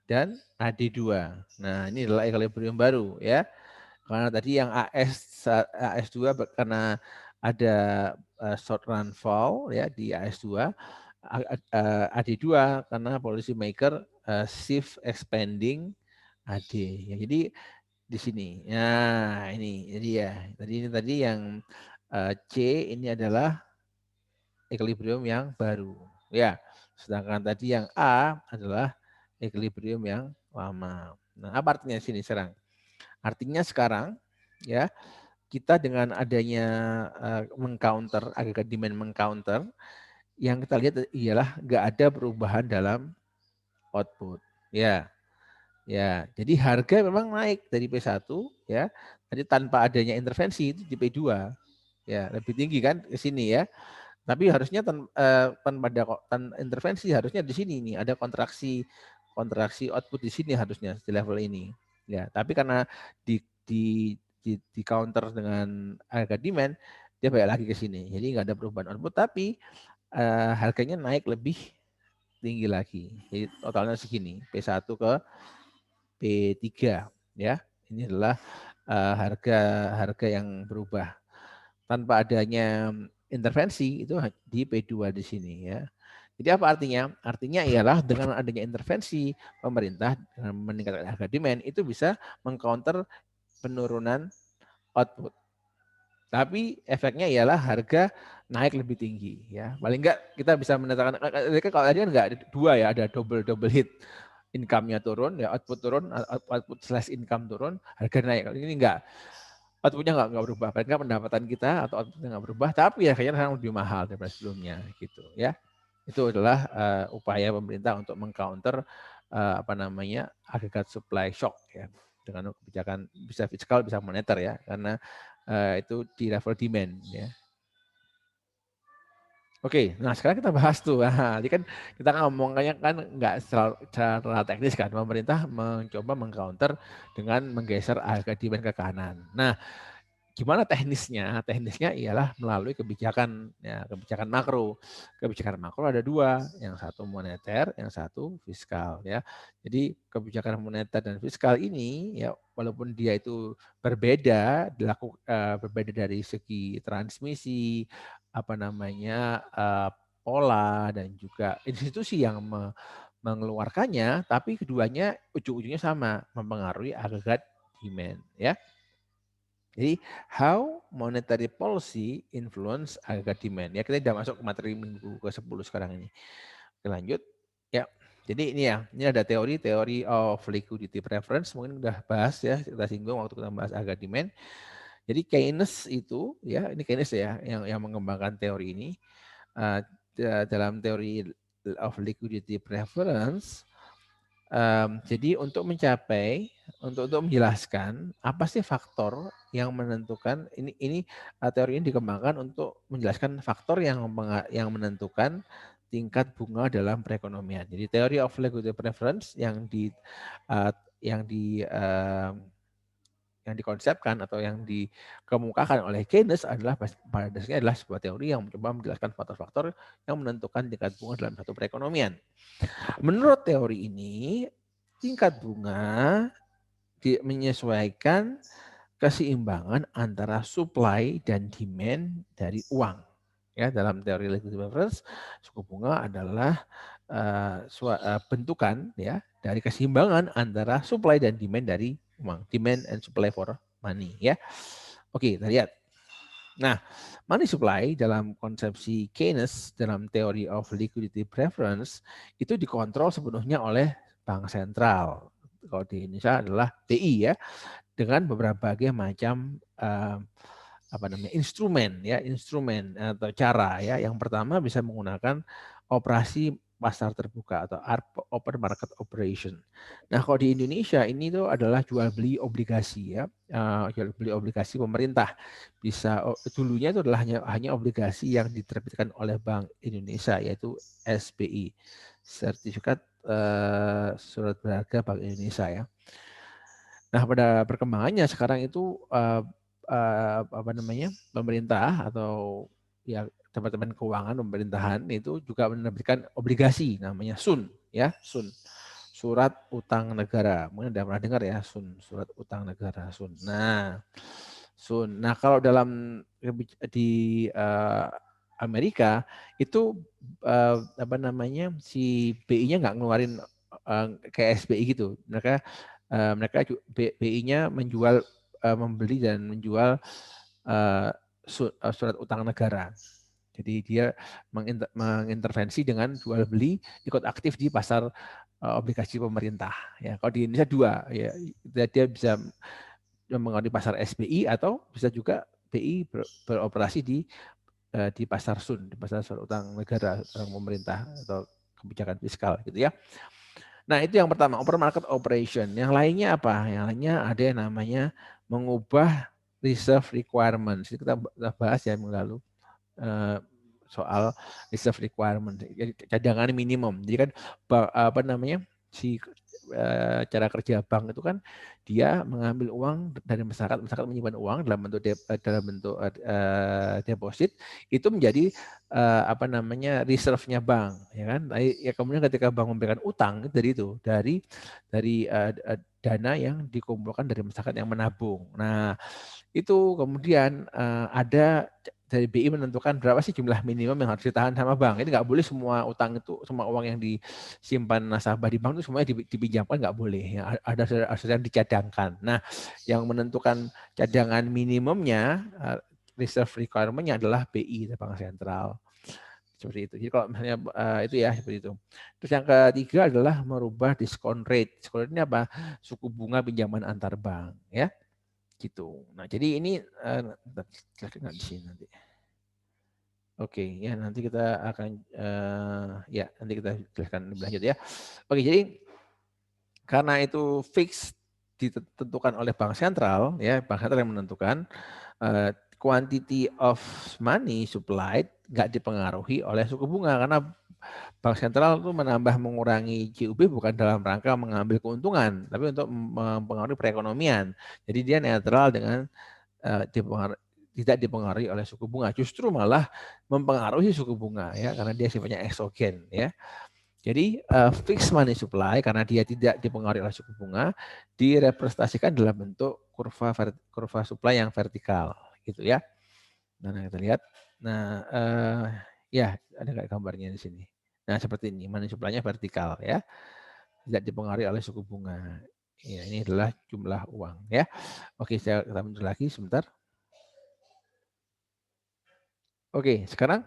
dan AD2. Nah, ini adalah equilibrium baru ya. Karena tadi yang AS2 karena ada short run fall ya di AS2, AD2 karena policy maker shift expanding AD. Ya, jadi di sini. Nah, ini jadi ya. Tadi yang C ini adalah equilibrium yang baru. Ya. Sedangkan tadi yang A adalah equilibrium yang lama. Nah, apa artinya sini sekarang? Artinya sekarang ya kita dengan adanya mengcounter agregat demand mengcounter, yang kita lihat ialah nggak ada perubahan dalam output. Ya, ya. Jadi harga memang naik dari P1 ya, tadi tanpa adanya intervensi itu di P2 ya lebih tinggi kan ke sini ya. Tapi harusnya tanpa ada intervensi harusnya di sini nih ada kontraksi output di sini harusnya di level ini. Ya, tapi karena di counter dengan harga demand dia balik lagi ke sini. Jadi nggak ada perubahan output tapi harganya naik lebih tinggi lagi. Jadi totalnya segini, P1 ke P3 ya. Ini adalah harga yang berubah tanpa adanya intervensi itu di P2 di sini ya. Jadi apa artinya? Artinya ialah dengan adanya intervensi pemerintah dengan meningkatkan harga demand itu bisa mengcounter penurunan output. Tapi efeknya ialah harga naik lebih tinggi ya. Paling enggak kita bisa menetapkan kalau tadi kan enggak ada dua ya, ada double hit. Income-nya turun, ya output turun, output slash income turun, harga naik. Kalau ini enggak. Outputnya nggak berubah, paling nggak pendapatan kita atau outputnya nggak berubah, tapi ya kayaknya sekarang lebih mahal daripada sebelumnya gitu ya. Itu adalah upaya pemerintah untuk mengcounter agregat supply shock ya dengan kebijakan bisa fiskal bisa moneter ya karena itu di level demand ya. Oke, nah sekarang kita bahas tuh. Nah, jadi kan kita ngomongnya kan nggak secara teknis kan. Pemerintah mencoba mengcounter dengan menggeser harga demand ke kanan. Nah, gimana teknisnya? Teknisnya ialah melalui kebijakan ya, kebijakan makro. Kebijakan makro ada dua, yang satu moneter, yang satu fiskal ya. Jadi kebijakan moneter dan fiskal ini ya walaupun dia itu berbeda, berbeda dari segi transmisi, pola dan juga institusi yang mengeluarkannya, tapi keduanya ujung-ujungnya sama, mempengaruhi agregat demand ya. Jadi how monetary policy influence agregat demand. Ya kita sudah masuk ke materi minggu ke-10 sekarang ini. Oke, lanjut. Ya. Jadi ini ya, ini ada teori of liquidity preference, mungkin udah bahas ya, kita singgung waktu kita bahas agregat demand. Jadi Keynes itu ya, ini Keynes ya yang mengembangkan teori ini. Dalam teori of liquidity preference Jadi untuk menjelaskan apa sih faktor yang menentukan ini teori ini dikembangkan untuk menjelaskan faktor yang menentukan tingkat bunga dalam perekonomian. Jadi teori of liquidity preference yang uh, yang di uh, yang dikonsepkan atau yang dikemukakan oleh Keynes adalah pada dasarnya adalah sebuah teori yang mencoba menjelaskan faktor-faktor yang menentukan tingkat bunga dalam satu perekonomian. Menurut teori ini, tingkat bunga menyesuaikan keseimbangan antara supply dan demand dari uang. Ya, dalam teori liquidity preference, suku bunga adalah bentukan ya dari keseimbangan antara supply dan demand dari uang, demand and supply for money ya. Oke, kita lihat. Nah, money supply dalam konsepsi Keynes dalam teori of liquidity preference itu dikontrol sepenuhnya oleh bank sentral. Kalau di Indonesia adalah BI ya, dengan beberapa macam instrumen atau cara ya. Yang pertama bisa menggunakan operasi pasar terbuka atau open market operation. Nah, kalau di Indonesia ini tuh adalah jual beli obligasi ya, jual beli obligasi pemerintah. Bisa dulunya itu adalah hanya obligasi yang diterbitkan oleh Bank Indonesia yaitu SBI, sertifikat surat berharga Bank Indonesia ya. Nah, pada perkembangannya sekarang itu pemerintah atau ya teman-teman keuangan pemerintahan itu juga menerbitkan obligasi namanya SUN ya, SUN. Surat utang negara. Mungkin Anda pernah dengar ya, SUN, surat utang negara, SUN. Nah, SUN. Nah, kalau di Amerika itu si BI-nya nggak ngeluarin kayak SBI gitu. Mereka BI-nya membeli dan menjual surat utang negara. Jadi dia mengintervensi dengan jual beli ikut aktif di pasar obligasi pemerintah. Ya, kalau di Indonesia dua, ya dia bisa mengaruhi pasar SBI atau bisa juga BI beroperasi di pasar SUN, di pasar surat utang negara, utang pemerintah atau kebijakan fiskal gitu ya. Nah, itu yang pertama, open market operation. Yang lainnya apa? Yang lainnya ada yang namanya mengubah reserve requirements. Kita bahas ya minggu lalu soal reserve requirement. Jadi cadangan minimum. Jadi kan si cara kerja bank itu kan dia mengambil uang dari masyarakat menyimpan uang dalam bentuk deposit itu menjadi reserve-nya bank ya kan. Ya kemudian ketika bank memberikan utang dari dana yang dikumpulkan dari masyarakat yang menabung. Nah, itu kemudian ada dari BI menentukan berapa sih jumlah minimum yang harus ditahan sama bank. Ini nggak boleh semua uang yang disimpan nasabah di bank itu semuanya dipinjamkan, nggak boleh. Ya, ada yang dicadangkan. Nah, yang menentukan cadangan minimumnya, reserve requirement-nya adalah BI, Bank Sentral. Seperti itu. Jadi kalau misalnya itu ya seperti itu. Terus yang ketiga adalah merubah discount rate. Discount rate ini apa? Suku bunga pinjaman antar bank, ya gitu. Nah, jadi ini nggak di sini nanti. Oke, ya nanti kita akan nanti kita jelaskan lebih lanjut ya. Oke, jadi karena itu fix ditentukan oleh bank sentral ya, bank sentral yang menentukan quantity of money supplied nggak dipengaruhi oleh suku bunga karena bank sentral itu mengurangi QUB bukan dalam rangka mengambil keuntungan, tapi untuk mempengaruhi perekonomian. Jadi dia netral dengan tidak dipengaruhi oleh suku bunga, justru malah mempengaruhi suku bunga ya karena dia sifatnya eksogen ya. Jadi fixed money supply karena dia tidak dipengaruhi oleh suku bunga direpresentasikan dalam bentuk kurva supply yang vertikal gitu ya. Nah, kita lihat. Nah, ya ada nggak gambarnya di sini. Nah, seperti ini, money supply-nya vertikal ya. Tidak dipengaruhi oleh suku bunga. Ya, ini adalah jumlah uang ya. Oke, kita mundur lagi sebentar. Oke, sekarang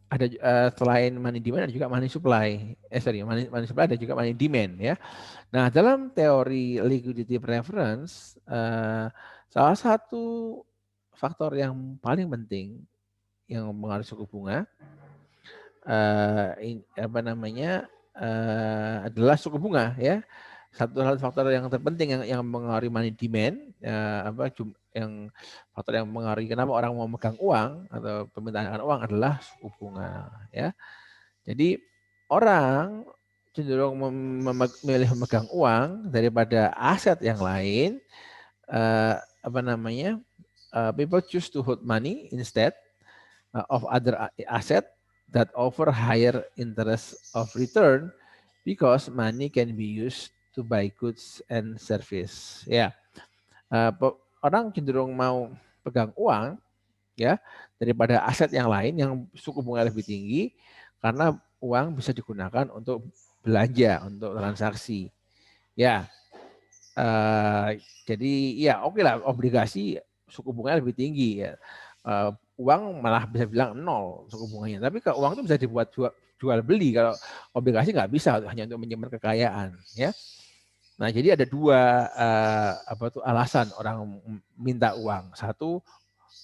ada selain money demand ada juga money supply. Money supply ada juga money demand ya. Nah, dalam teori liquidity preference, salah satu faktor yang paling penting yang mempengaruhi suku bunga adalah suku bunga ya. Satu hal faktor yang terpenting yang mengaruhi money demand, yang faktor yang mengaruhi kenapa orang mau megang uang atau permintaan uang adalah suku bunga ya. Jadi orang cenderung memilih memegang uang daripada aset yang lain. Apa namanya? People choose to hold money instead of other asset that offer higher interest of return because money can be used to buy goods and service. Ya, orang cenderung mau pegang uang ya daripada aset yang lain yang suku bunga lebih tinggi karena uang bisa digunakan untuk belanja, untuk transaksi. Ya, jadi ya oke lah obligasi suku bunganya lebih tinggi ya. Uang malah bisa bilang nol suku bunganya. Tapi kalau uang itu bisa dibuat jual beli, kalau obligasi nggak bisa, hanya untuk menyimpan kekayaan ya. Nah jadi ada dua alasan orang minta uang. Satu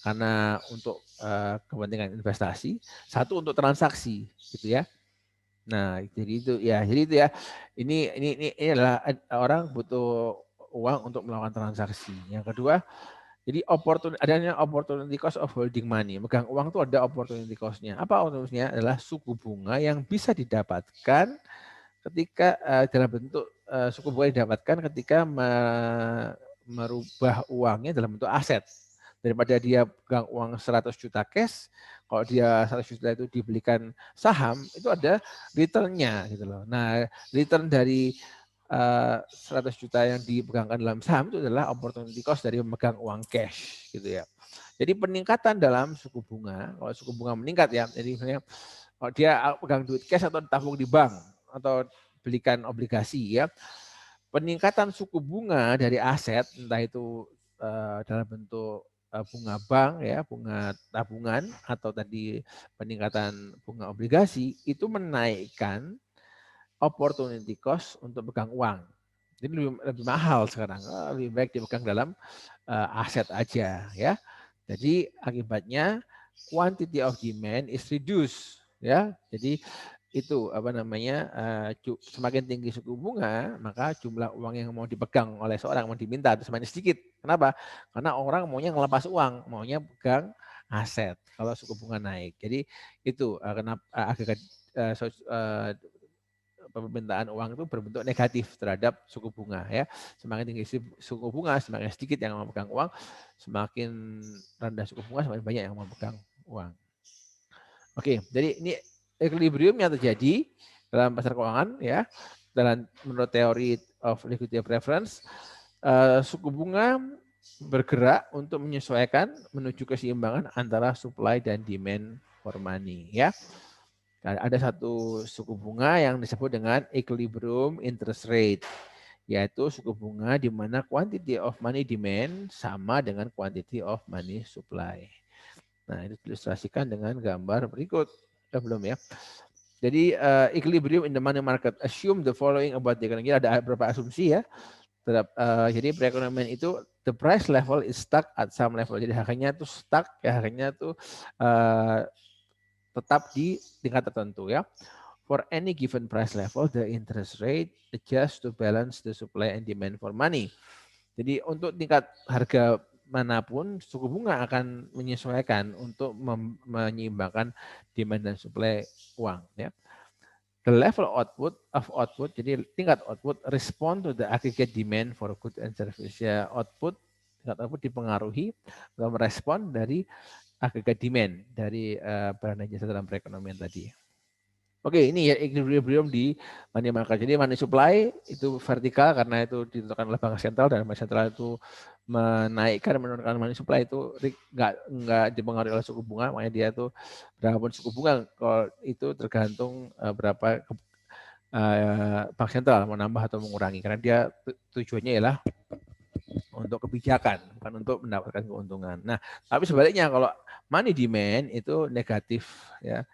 karena untuk kepentingan investasi, satu untuk transaksi gitu ya. Nah, jadi itu ya. Ini adalah orang butuh uang untuk melakukan transaksi. Yang kedua, jadi adanya opportunity cost of holding money. Megang uang itu ada opportunity cost-nya. Apa opportunity-nya? Adalah suku bunga yang bisa didapatkan ketika dalam bentuk suku bunga didapatkan ketika merubah uangnya dalam bentuk aset. Daripada dia pegang uang 100 juta cash, kalau dia 100 juta itu dibelikan saham, itu ada return-nya gitu loh. Nah, return dari 100 juta yang dipegangkan dalam saham itu adalah opportunity cost dari memegang uang cash gitu ya. Jadi peningkatan dalam suku bunga, kalau suku bunga meningkat ya, jadi misalnya kalau dia pegang duit cash atau tabung di bank atau belikan obligasi ya, peningkatan suku bunga dari aset entah itu dalam bentuk bunga bank ya, bunga tabungan atau tadi peningkatan bunga obligasi itu menaikkan opportunity cost untuk pegang uang. Jadi lebih mahal sekarang, lebih baik dipegang dalam aset aja ya. Jadi akibatnya quantity of demand is reduced ya. Jadi itu apa namanya semakin tinggi suku bunga maka jumlah uang yang mau dipegang oleh seorang mau diminta itu semakin sedikit. Kenapa? Karena orang maunya ngelepas uang, maunya pegang aset kalau suku bunga naik. Jadi itu kenapa agak permintaan uang itu berbentuk negatif terhadap suku bunga ya. Semakin tinggi suku bunga, semakin sedikit yang memegang uang, semakin rendah suku bunga, semakin banyak yang memegang uang. Oke, jadi ini equilibrium yang terjadi dalam pasar keuangan ya. Dalam menurut teori of liquidity preference, suku bunga bergerak untuk menyesuaikan menuju keseimbangan antara supply dan demand for money ya. Ada satu suku bunga yang disebut dengan equilibrium interest rate, yaitu suku bunga di mana quantity of money demand sama dengan quantity of money supply. Nah, itu diilustrasikan dengan gambar berikut. Belum ya. Jadi equilibrium in the money market assume the following about the economy. Ada beberapa asumsi ya. Jadi perekonomian itu the price level is stuck at some level. Jadi harganya itu stuck ya, harganya itu tetap di tingkat tertentu ya. For any given price level, the interest rate adjusts to balance the supply and demand for money. Jadi untuk tingkat harga manapun, suku bunga akan menyesuaikan untuk menyeimbangkan demand dan supply uang. Ya. The level output, jadi tingkat output respond to the aggregate demand for goods and services. Ya, tingkat output dipengaruhi atau merespon dari agregat demand dari barang dan jasa dalam perekonomian tadi. Oke, ini ya equilibrium di money market. Jadi money supply itu vertikal karena itu ditentukan oleh bank sentral dan bank sentral itu menaikkan menurunkan money supply itu nggak dipengaruhi oleh suku bunga, makanya dia itu berapapun suku bunga kalau itu tergantung berapa bank sentral mau nambah atau mengurangi karena dia tujuannya ialah untuk kebijakan, bukan untuk mendapatkan keuntungan. Nah, tapi sebaliknya kalau money demand itu negatif ya.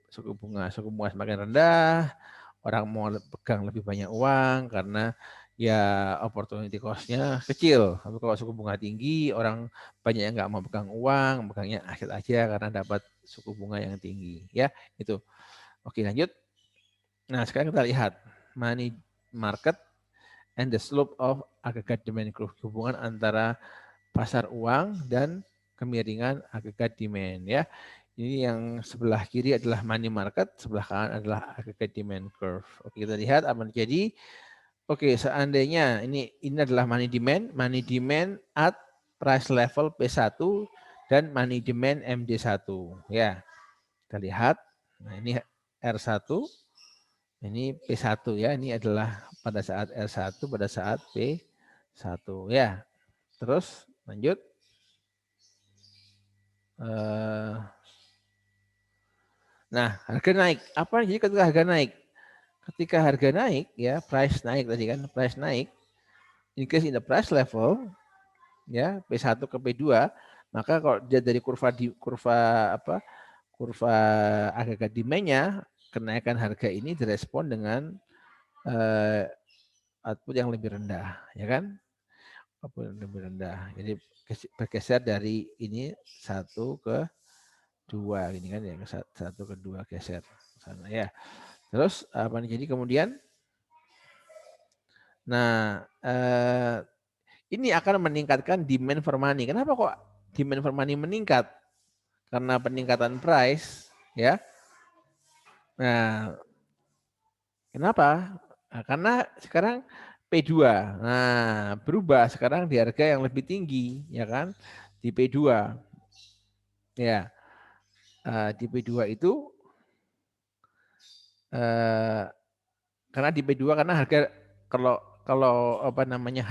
Suku bunga semakin rendah, orang mau pegang lebih banyak uang karena ya opportunity cost-nya kecil. Tapi kalau suku bunga tinggi, orang banyak yang nggak mau pegang uang, pegangnya aset aja karena dapat suku bunga yang tinggi. Ya, itu. Oke, lanjut. Nah, sekarang kita lihat money market and the slope of aggregate demand curve, hubungan antara pasar uang dan kemiringan agregat demand ya. Ini yang sebelah kiri adalah money market, sebelah kanan adalah aggregate demand curve. Oke, kita lihat apa yang terjadi. Oke, seandainya ini adalah money demand at price level P1 dan money demand MD1 ya. Kita lihat. Nah, ini R1, ini P1 ya. Ini adalah pada saat R1 pada saat P1 ya. Terus lanjut. Nah, harga naik. Apa yang jadi ketika harga naik? Ketika harga naik, ya, price naik tadi kan, price naik, increase in the price level, ya, P1 ke P2, maka kalau dia dari kurva agregat demand-nya, kenaikan harga ini direspon dengan output yang lebih rendah, ya kan? Output yang lebih rendah. Jadi bergeser dari ini 1 ke 2 ini kan ya, 1 ke 2 geser sana ya. Terus apa nih jadi kemudian nah ini akan meningkatkan demand for money. Kenapa kok demand for money meningkat? Karena peningkatan price ya. Nah, kenapa? Nah, karena sekarang P2. Nah, berubah sekarang di harga yang lebih tinggi ya kan? Di P2. Ya. Di P2 itu karena di P2 karena harga kalau kalau apa namanya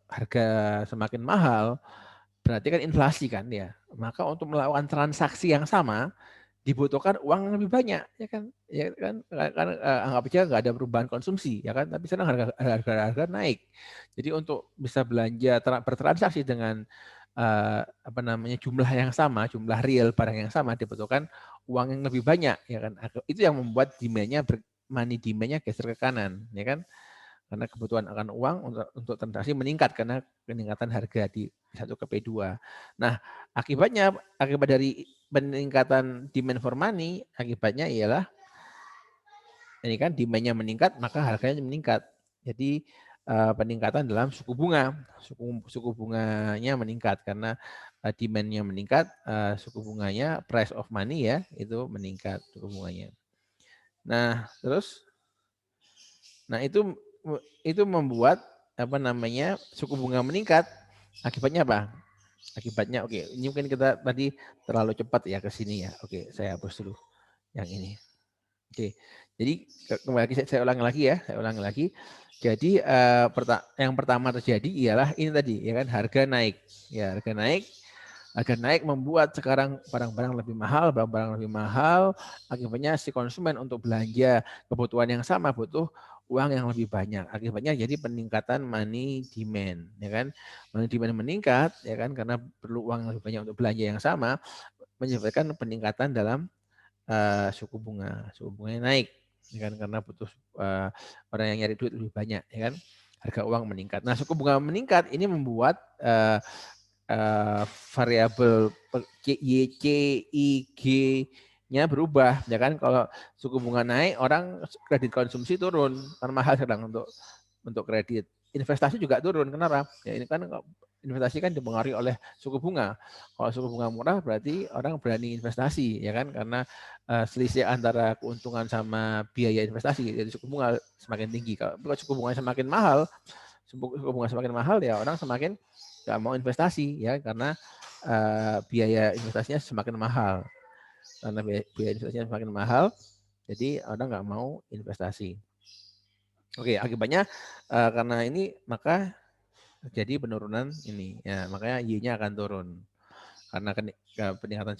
harga semakin mahal berarti kan inflasi kan ya. Maka untuk melakukan transaksi yang sama dibutuhkan uang yang lebih banyak ya kan anggap aja nggak ada perubahan konsumsi ya kan tapi sekarang harga naik. Jadi untuk bisa belanja bertransaksi dengan apa namanya jumlah yang sama, jumlah real barang yang sama dibutuhkan uang yang lebih banyak ya kan. Itu yang membuat money demand-nya geser ke kanan ya kan. Karena kebutuhan akan uang untuk transaksi meningkat karena peningkatan harga di P1 ke P2. Nah, akibat dari peningkatan demand for money, akibatnya ialah ini kan demand-nya meningkat, maka harganya meningkat. Jadi peningkatan dalam suku bunga, suku bunganya meningkat karena demand-nya meningkat, suku bunganya price of money ya itu meningkat suku bunganya. Nah, terus itu membuat apa namanya suku bunga meningkat. Akibatnya apa? Akibatnya oke, ini mungkin kita tadi terlalu cepat ya ke sini ya. Oke, saya hapus dulu yang ini. Oke. Jadi kembali lagi saya ulangi lagi ya, saya ulangi lagi. Jadi yang pertama terjadi ialah ini tadi ya kan harga naik. Ya, harga naik membuat sekarang barang-barang lebih mahal, akibatnya si konsumen untuk belanja kebutuhan yang sama butuh uang yang lebih banyak. Akibatnya jadi peningkatan money demand, ya kan? Money demand meningkat, ya kan? Karena perlu uang yang lebih banyak untuk belanja yang sama, menyebabkan peningkatan dalam suku bunga. Suku bunganya naik, ya kan? Karena butuh orang yang nyari duit lebih banyak, ya kan? Harga uang meningkat. Nah, suku bunga meningkat ini membuat variabel YCIG-nya berubah, ya kan? Kalau suku bunga naik, orang kredit konsumsi turun, karena mahal sedang untuk kredit. Investasi juga turun, kenapa? Ya ini kan investasi kan dipengaruhi oleh suku bunga. Kalau suku bunga murah berarti orang berani investasi, ya kan? Karena selisih antara keuntungan sama biaya investasi, jadi suku bunga semakin tinggi. Kalau suku bunga semakin mahal, ya orang semakin nggak mau investasi ya karena biaya investasinya semakin mahal. Karena biaya investasinya semakin mahal, jadi orang nggak mau investasi. Oke, akibatnya karena ini maka terjadi penurunan ini. Ya, makanya Y-nya akan turun. Karena peningkatan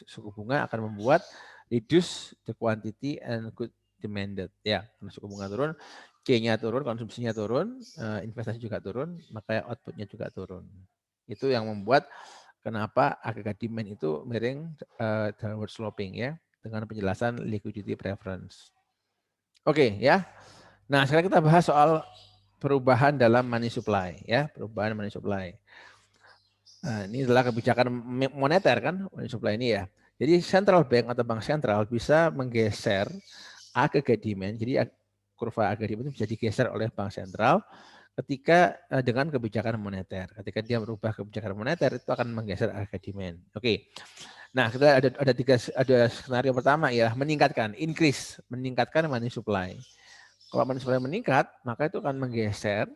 suku bunga akan membuat reduce the quantity and good demanded. Ya, karena suku bunga turun, C-nya turun, konsumsinya turun, investasi juga turun, maka outputnya juga turun. Itu yang membuat kenapa agregat demand itu miring downward sloping ya, dengan penjelasan liquidity preference. Oke ya. Nah, sekarang kita bahas soal perubahan dalam money supply ya, perubahan money supply. Nah, ini adalah kebijakan moneter kan, money supply ini ya. Jadi central bank atau bank sentral bisa menggeser aggregate demand. Jadi kurva aggregate demand itu bisa digeser oleh bank sentral ketika dengan kebijakan moneter. Ketika dia merubah kebijakan moneter itu akan menggeser aggregate demand. Oke. Nah, kita ada skenario pertama ya, meningkatkan, increase, meningkatkan money supply. Kalau money supply meningkat, maka itu akan menggeser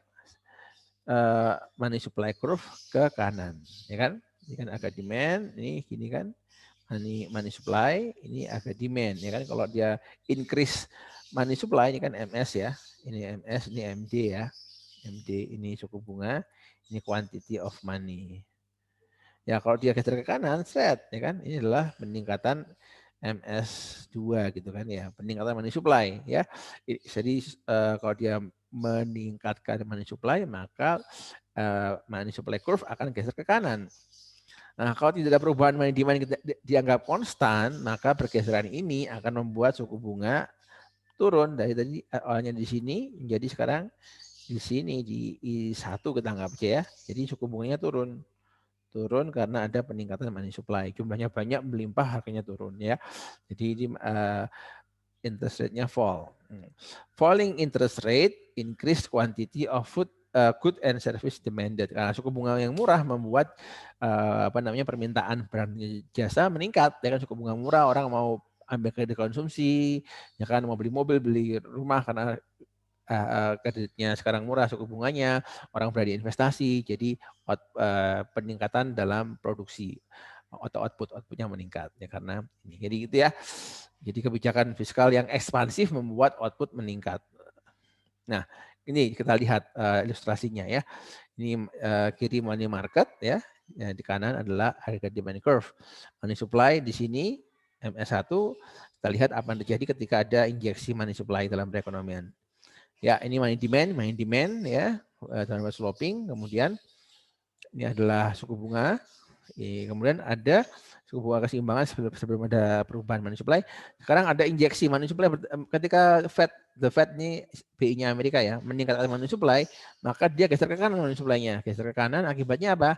money supply curve ke kanan, ya kan? Ini kan agak demand, ini gini kan, money supply, ini agak demand, ya kan? Kalau dia increase money supply, ini kan MS ya, ini MS, ini MD ya, MD ini suku bunga, ini quantity of money. Ya kalau dia geser ke kanan, set, ya kan? Ini adalah peningkatan MS2 gitu kan ya, peningkatan money supply ya. Jadi kalau dia meningkatkan money supply, maka money supply curve akan geser ke kanan. Nah, kalau tidak ada perubahan money demand dianggap konstan, maka pergeseran ini akan membuat suku bunga turun dari tadi awalnya di sini menjadi sekarang di sini di I1 kita anggap aja ya. Jadi suku bunganya turun karena ada peningkatan money supply. Jumlahnya banyak, melimpah, harganya turun ya. Jadi ini interest rate-nya fall. Falling interest rate increase quantity of good and service demanded. Karena suku bunga yang murah membuat permintaan barang jasa meningkat. Ya kan suku bunga murah, orang mau ambil kredit konsumsi, ya kan mau beli mobil, beli rumah karena kreditnya sekarang murah, suku bunganya, orang berani investasi, jadi peningkatan dalam produksi atau outputnya meningkat ya karena ini. Jadi gitu ya. Jadi kebijakan fiskal yang ekspansif membuat output meningkat. Nah, ini kita lihat ilustrasinya ya. Ini kiri money market ya. Di kanan adalah harga demand curve. Money supply di sini MS1, kita lihat apa yang terjadi ketika ada injeksi money supply dalam perekonomian. Ya, ini money demand ya, downward sloping. Kemudian ini adalah suku bunga. Kemudian ada suku bunga keseimbangan sebelum ada perubahan money supply. Sekarang ada injeksi money supply ketika the Fed ini BI-nya Amerika ya, meningkatkan money supply, maka dia geser ke kanan money supply-nya. Geser ke kanan akibatnya apa?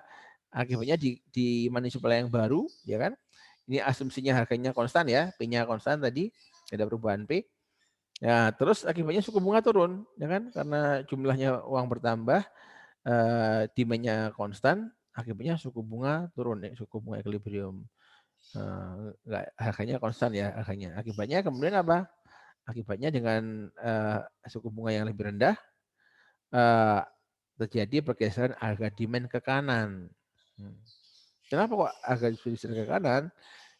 Akibatnya di money supply yang baru, ya kan? Ini asumsinya harganya konstan ya, P-nya konstan tadi, ada perubahan P. Ya, terus akibatnya suku bunga turun, ya kan? Karena jumlahnya uang bertambah, demand-nya konstan, akibatnya suku bunga turun, ya, suku bunga equilibrium. Harganya konstan ya, harganya. Akibatnya kemudian apa? Akibatnya dengan suku bunga yang lebih rendah, terjadi pergeseran harga demand ke kanan. Kenapa kok harga bergeser ke kanan?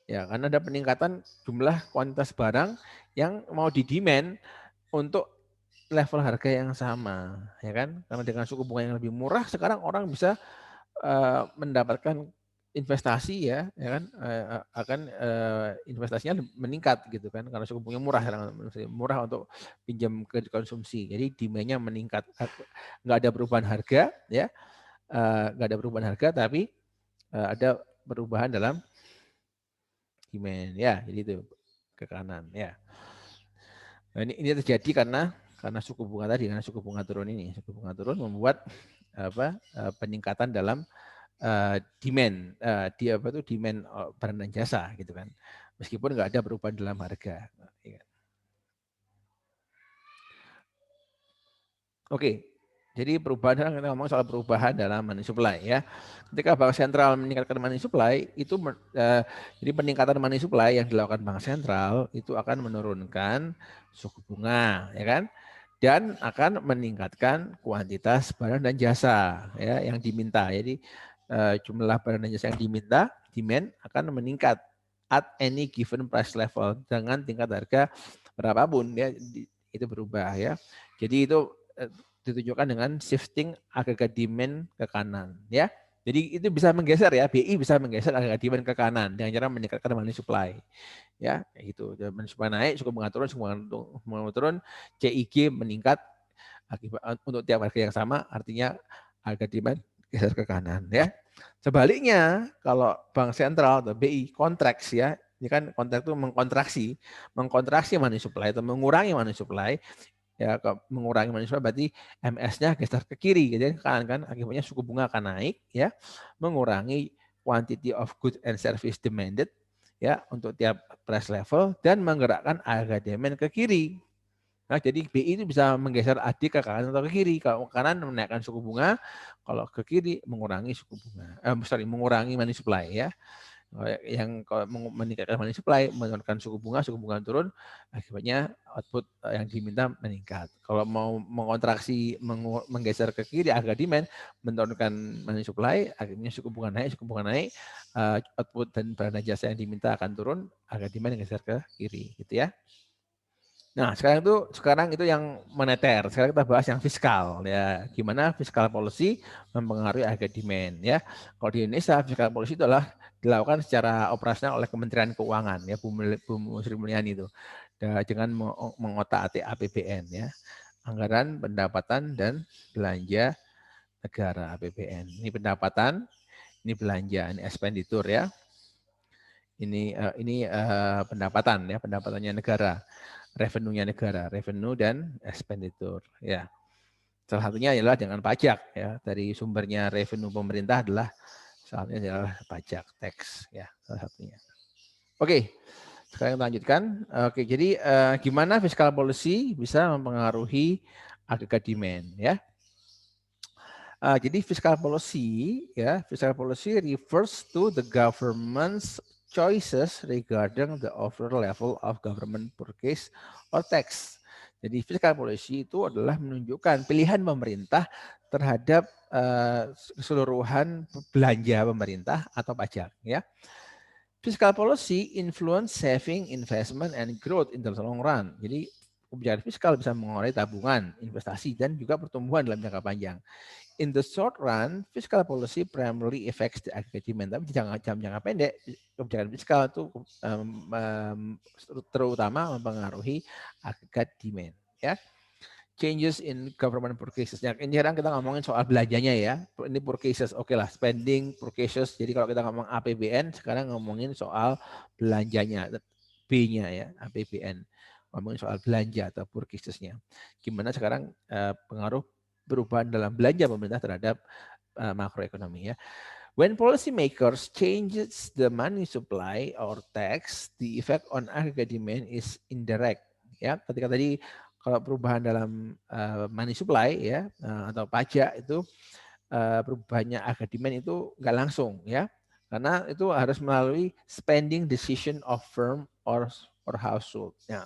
Ya, karena ada peningkatan jumlah kuantitas barang yang mau di-demand untuk level harga yang sama, ya kan? Karena dengan suku bunga yang lebih murah, sekarang orang bisa mendapatkan investasi ya kan akan investasinya meningkat gitu kan karena suku bunga murah untuk pinjam ke konsumsi. Jadi demand-nya meningkat, nggak ada perubahan harga ya, nggak ada perubahan harga tapi ada perubahan dalam demand ya, jadi itu ke kanan ya. Nah, ini terjadi karena suku bunga tadi, karena suku bunga turun ini, suku bunga turun membuat peningkatan dalam demand, demand barang dan jasa gitu kan, meskipun nggak ada perubahan dalam harga. Oke, jadi perubahan, kita ngomong soal perubahan dalam money supply ya. Ketika bank sentral meningkatkan money supply, itu jadi peningkatan money supply yang dilakukan bank sentral itu akan menurunkan suku bunga, ya kan? Dan akan meningkatkan kuantitas barang dan jasa ya yang diminta. Jadi jumlah barang dan jasa yang diminta, demand akan meningkat at any given price level dengan tingkat harga berapapun ya itu berubah ya. Jadi itu ditunjukkan dengan shifting agregat demand ke kanan ya. Jadi itu bisa menggeser ya, BI bisa menggeser agregat demand ke kanan dengan cara meningkatkan money supply. Ya, kayak gitu. Money supply naik, suku bunga turun, CIG meningkat akibat untuk tiap harga yang sama, artinya harga demand geser ke kanan ya. Sebaliknya kalau bank sentral atau BI kontraks ya, ini kan kontrak itu mengkontraksi money supply atau mengurangi money supply. Ya, mengurangi money supply berarti MS-nya geser ke kiri gitu kan, akibatnya suku bunga akan naik ya, mengurangi quantity of good and service demanded ya untuk tiap price level dan menggerakkan harga demand ke kiri. Nah, jadi BI itu bisa menggeser AD ke kanan atau ke kiri. Kalau ke kanan menaikkan suku bunga, kalau ke kiri mengurangi suku bunga. Mengurangi money supply ya. Yang kalau meningkatkan money supply, menurunkan suku bunga turun, akibatnya output yang diminta meningkat. Kalau mau mengontraksi, menggeser ke kiri harga demand, menurunkan money supply, akhirnya suku bunga naik, output dan barang dan jasa yang diminta akan turun, harga demand geser ke kiri, gitu ya. Nah, sekarang itu yang moneter. Sekarang kita bahas yang fiskal ya. Gimana fiskal policy mempengaruhi harga demand ya. Kalau di Indonesia fiskal policy itu adalah dilakukan secara operasional oleh Kementerian Keuangan ya, Bu Sri Mulyani itu. Dengan mengotak-atik APBN ya. Anggaran pendapatan dan belanja negara APBN. Ini pendapatan, ini belanja, ini expenditure ya. Ini pendapatan ya, pendapatannya negara, revenue-nya negara, revenue dan expenditure ya. Salah satunya adalah dengan pajak ya. Dari sumbernya revenue pemerintah adalah salah satunya adalah pajak, tax ya, salah satunya. Oke, sekarang kita lanjutkan. Oke, jadi gimana fiscal policy bisa mempengaruhi agregat demand ya. Jadi fiscal policy refers to the government's choices regarding the overall level of government purchase or tax. Jadi fiscal policy itu adalah menunjukkan pilihan pemerintah terhadap keseluruhan belanja pemerintah atau pajak ya. Fiscal policy influence saving, investment, and growth in the long run. Jadi kebijakan fiskal bisa mengurangi tabungan, investasi, dan juga pertumbuhan dalam jangka panjang. In the short run, fiscal policy primarily affects the aggregate demand. Tapi jangka pendek, kebijakan fiskal itu terutama mempengaruhi aggregate demand. Ya, changes in government purchases. Nah, ini sekarang kita ngomongin soal belanjanya ya. Ini purchases, oke lah, spending, purchases. Jadi kalau kita ngomong APBN, sekarang ngomongin soal belanjanya, B-nya ya, APBN. Ngomongin soal belanja atau purchasesnya. Gimana sekarang pengaruh perubahan dalam belanja pemerintah terhadap makroekonomi ya. When policymakers changes the money supply or tax, the effect on aggregate demand is indirect. Ya, ketika tadi kalau perubahan dalam money supply ya atau pajak itu perubahannya aggregate demand itu nggak langsung ya, karena itu harus melalui spending decision of firm or household. Ya.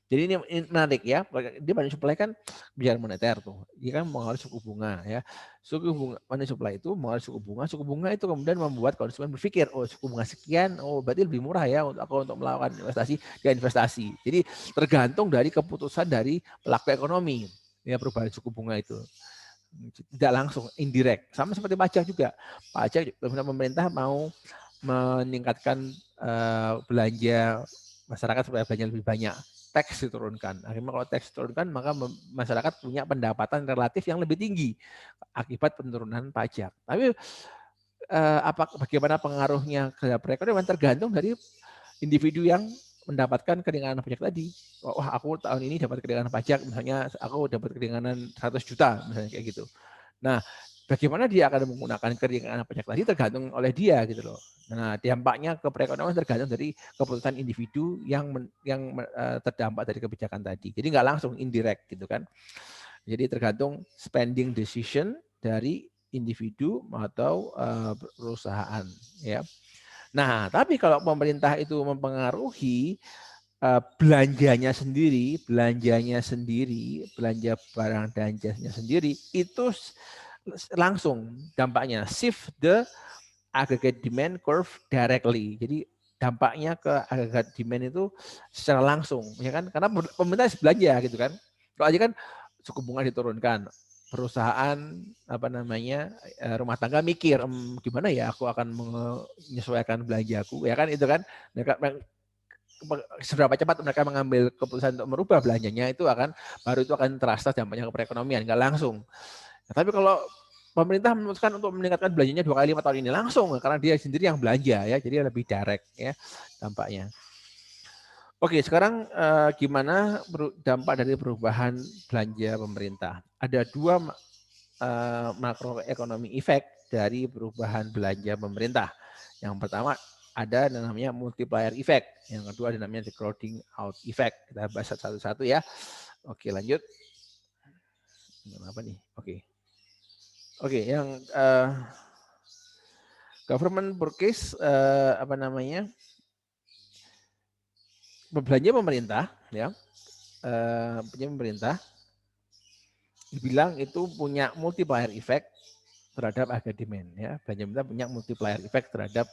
Jadi ini menarik ya, dia money supply kan biar moneter tuh, dia kan mengaruhi suku bunga ya. Suku bunga money supply itu mengaruhi suku bunga itu kemudian membuat konsumen berpikir, oh suku bunga sekian, oh berarti lebih murah ya untuk aku untuk melakukan investasi. Jadi tergantung dari keputusan dari pelaku ekonomi ya perubahan suku bunga itu. Tidak langsung, indirect. Sama seperti pajak juga. Pajak pemerintah mau meningkatkan belanja masyarakat supaya belanja lebih banyak, teks diturunkan. Akhirnya kalau teks diturunkan, maka masyarakat punya pendapatan relatif yang lebih tinggi akibat penurunan pajak. Tapi bagaimana pengaruhnya ke perekonomian tergantung dari individu yang mendapatkan keringanan pajak tadi. Wah, aku tahun ini dapat keringanan pajak, misalnya aku dapat keringanan 100 juta, misalnya kayak gitu. Nah, bagaimana dia akan menggunakan keringanan pajak tadi tergantung oleh dia gitu loh. Nah, dampaknya ke perekonomian tergantung dari keputusan individu yang terdampak dari kebijakan tadi. Jadi nggak langsung, indirect gitu kan. Jadi tergantung spending decision dari individu atau perusahaan ya. Nah, tapi kalau pemerintah itu mempengaruhi belanjanya sendiri, belanja barang dan jasanya sendiri, itu langsung dampaknya shift the aggregate demand curve directly. Jadi dampaknya ke aggregate demand itu secara langsung, ya kan? Karena pemerintah belanja gitu kan. Kalau aja kan suku bunga diturunkan, perusahaan rumah tangga mikir gimana ya aku akan menyesuaikan belanjaku, ya kan itu kan. Seberapa cepat mereka mengambil keputusan untuk merubah belanjanya itu akan terasa dampaknya ke perekonomian, nggak langsung. Nah, tapi kalau pemerintah memutuskan untuk meningkatkan belanjanya 2 kali 5 tahun ini langsung karena dia sendiri yang belanja ya, jadi lebih direct ya dampaknya. Oke, sekarang gimana dampak dari perubahan belanja pemerintah? Ada 2 makroekonomi efek dari perubahan belanja pemerintah. Yang pertama ada namanya multiplier effect. Yang kedua ada namanya the crowding out effect. Kita bahas satu-satu ya. Oke, lanjut. Apa nih? Oke, yang government purchase apa namanya? Belanja pemerintah ya. Belanja pemerintah dibilang itu punya multiplier effect terhadap harga demand ya. Belanja pemerintah punya multiplier effect terhadap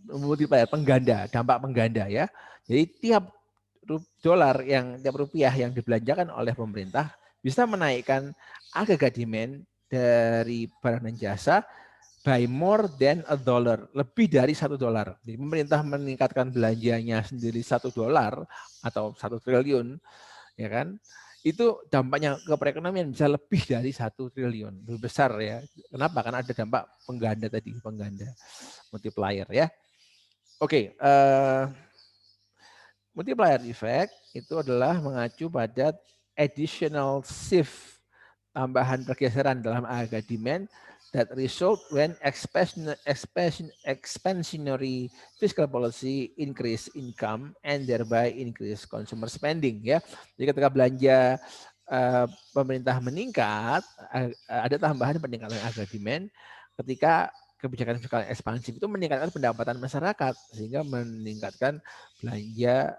multiplier pengganda, dampak pengganda ya. Jadi tiap rupiah yang dibelanjakan oleh pemerintah bisa menaikkan agregat demand dari barang dan jasa by more than a dollar, lebih dari $1. Jadi pemerintah meningkatkan belanjanya sendiri $1 atau 1 triliun, ya kan? Itu dampaknya ke perekonomian bisa lebih dari 1 triliun, lebih besar ya. Kenapa? Karena ada dampak pengganda tadi, pengganda multiplier ya. Oke, multiplier effect itu adalah mengacu pada additional shift, tambahan pergeseran dalam harga demand that result when expansionary fiscal policy increase income and thereby increase consumer spending ya. Jadi ketika belanja pemerintah meningkat, ada tambahan peningkatan harga demand ketika kebijakan fiskal ekspansif itu meningkatkan pendapatan masyarakat sehingga meningkatkan belanja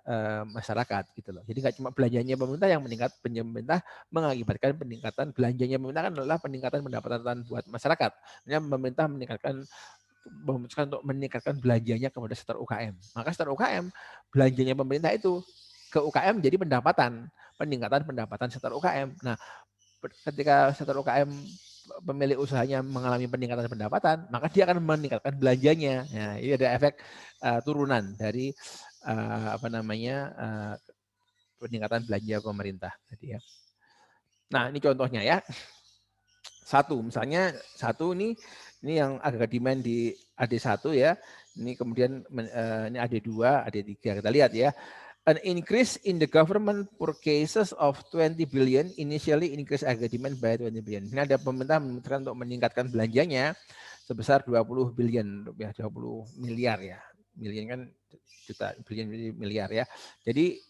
masyarakat gitu loh. Jadi nggak cuma belanjanya pemerintah yang meningkat, pemerintah mengakibatkan peningkatan belanjanya pemerintah kan adalah peningkatan pendapatan buat masyarakat. Hanya pemerintah memutuskan untuk meningkatkan belanjanya kepada sektor UKM. Maka sektor UKM belanjanya pemerintah itu ke UKM jadi peningkatan pendapatan sektor UKM. Nah, ketika sektor UKM pemilik usahanya mengalami peningkatan pendapatan, maka dia akan meningkatkan belanjanya. Nah, ini ada efek turunan dari apa namanya peningkatan belanja pemerintah tadi ya. Nah, ini contohnya ya. Misalnya ini yang agregat demand di AD1 ya. Ini kemudian ini AD2, AD3 kita lihat ya. An increase in the government purchases of 20 billion initially increase aggregate demand by 20 billion. Ini ada pemerintah memutuskan untuk meningkatkan belanjanya sebesar 20 billion rupiah, 20 miliar ya. Billion kan juta, billion miliar ya. Jadi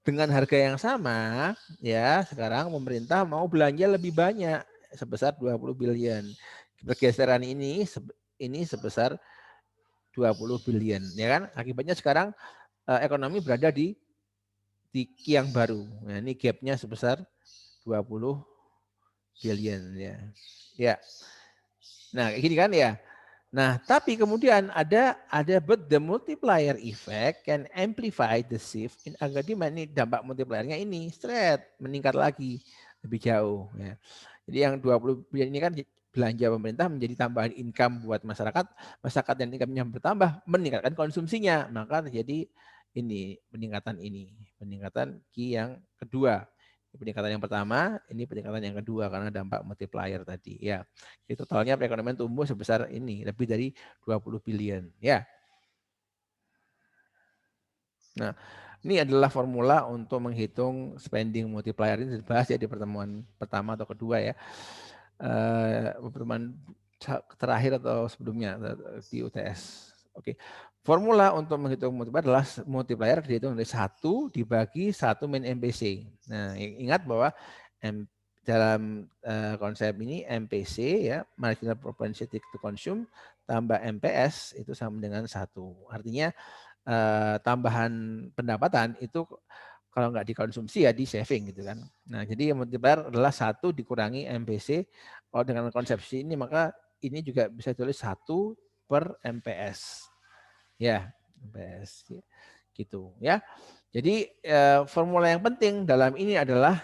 dengan harga yang sama ya, sekarang pemerintah mau belanja lebih banyak sebesar 20 billion. Pergeseran ini sebesar 20 billion ya kan. Akibatnya sekarang ekonomi berada di key yang baru. Nah, ini gapnya sebesar 20 billion ya. Ya. Nah, kayak gini kan ya. Nah, tapi kemudian ada but the multiplier effect can amplify the shift in aggregate demand. Ini dampak multipliernya ini meningkat lagi lebih jauh ya. Jadi yang 20 billion ini kan belanja pemerintah menjadi tambahan income buat masyarakat. Masyarakat yang income-nya bertambah meningkatkan konsumsinya, maka terjadi peningkatan key yang kedua. Peningkatan yang pertama, ini peningkatan yang kedua karena dampak multiplier tadi ya. Jadi totalnya perekonomian tumbuh sebesar ini lebih dari 20 billion ya. Nah, ini adalah formula untuk menghitung spending multiplier, ini dibahas ya di pertemuan pertama atau kedua ya. Pertemuan terakhir atau sebelumnya di UTS. Oke. Formula untuk menghitung multiplier adalah multiplier dihitung dari 1 dibagi 1 min MPC. Nah, ingat bahwa dalam konsep ini MPC ya, marginal propensity to consume tambah MPS itu sama dengan 1. Artinya tambahan pendapatan itu kalau nggak dikonsumsi ya di saving gitu kan. Nah, jadi multiplier adalah 1 dikurangi MPC. Kalau dengan konsepsi ini maka ini juga bisa tulis 1 per MPS. Ya, MPS gitu ya. Jadi formula yang penting dalam ini adalah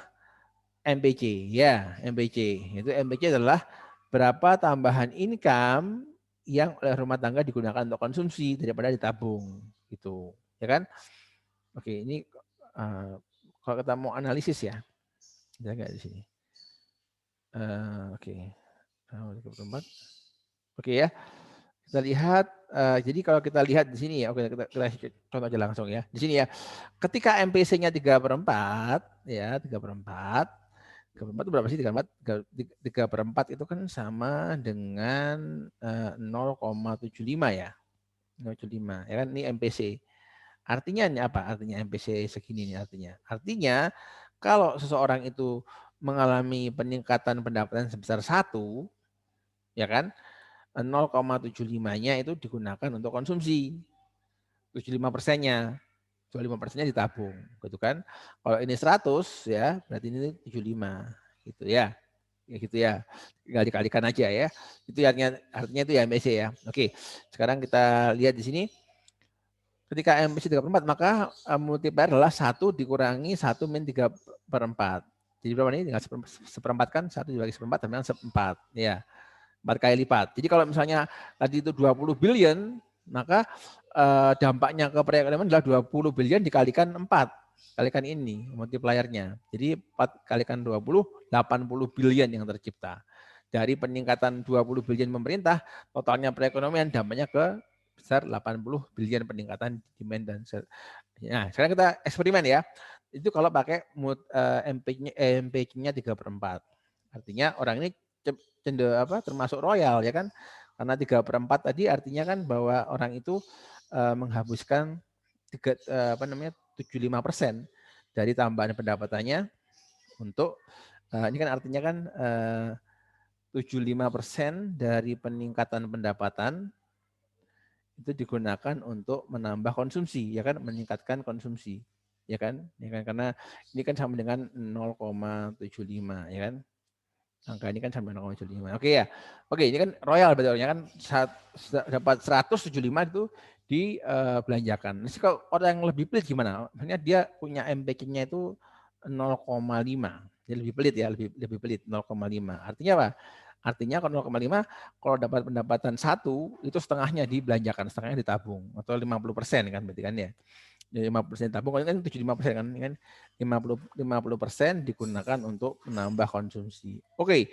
MPC ya, MPC. Itu MPC adalah berapa tambahan income yang oleh rumah tangga digunakan untuk konsumsi daripada ditabung gitu. Ya kan? Oke, ini kalau kita mau analisis ya. Ada nggak di sini? Oke. Oke ya. Kita lihat, jadi kalau kita lihat di sini ya, oke kita contoh aja langsung ya. Di sini ya, ketika MPC-nya 3/4, ya 3/4, 3/4 itu berapa sih 3/4? 3/4 itu kan sama dengan 0,75 ya. 0,75 ya kan, ini MPC. Artinya ini apa? Artinya MPC segini nih artinya. Artinya kalau seseorang itu mengalami peningkatan pendapatan sebesar 1, ya kan, 0,75-nya itu digunakan untuk konsumsi. 75%-nya. 25%-nya ditabung, gitu kan. Kalau ini 100 ya, berarti ini 75 gitu ya. Ya gitu ya. Tinggal dikalikan aja ya. Itu artinya itu ya MPC ya. Oke. Sekarang kita lihat di sini. Ketika MPC 3/4 maka multiplier adalah 1 dikurangi 1 min 3/4. Jadi berapa ini? Tinggal seperempat kan? 1 dibagi seperempat sama 4. Ya. 4 kali lipat. Jadi kalau misalnya tadi itu 20 billion, maka dampaknya ke perekonomian adalah 20 billion dikalikan 4. Kalikan ini multipliernya. Jadi 4 kalikan 20, 80 billion yang tercipta. Dari peningkatan 20 billion pemerintah, totalnya perekonomian dampaknya ke besar 80 billion peningkatan demand dan nah, sekarang kita eksperimen ya. Itu kalau pakai MPC-nya 3/4. Artinya orang ini termasuk royal ya kan, karena 3/4 tadi artinya kan bahwa orang itu menghapuskan 75% dari tambahan pendapatannya untuk ini kan artinya kan 75% dari peningkatan pendapatan itu digunakan untuk menambah konsumsi ya kan, meningkatkan konsumsi ya kan karena ini kan sama dengan 0,75 ya kan. Angka ini kan sama 0,75. Oke ya. Oke, ini kan royal betulnya kan dapat 175 itu dibelanjakan. Nah, kalau orang yang lebih pelit gimana? Maksudnya dia punya MPK-nya itu 0,5. Dia lebih pelit ya, lebih pelit 0,5. Artinya apa? Artinya kalau 0,5 kalau dapat pendapatan 1 itu setengahnya dibelanjakan, setengahnya ditabung atau 50% kan berarti kan ya. 50% tabung kan 75% kan 50% digunakan untuk menambah konsumsi. Oke.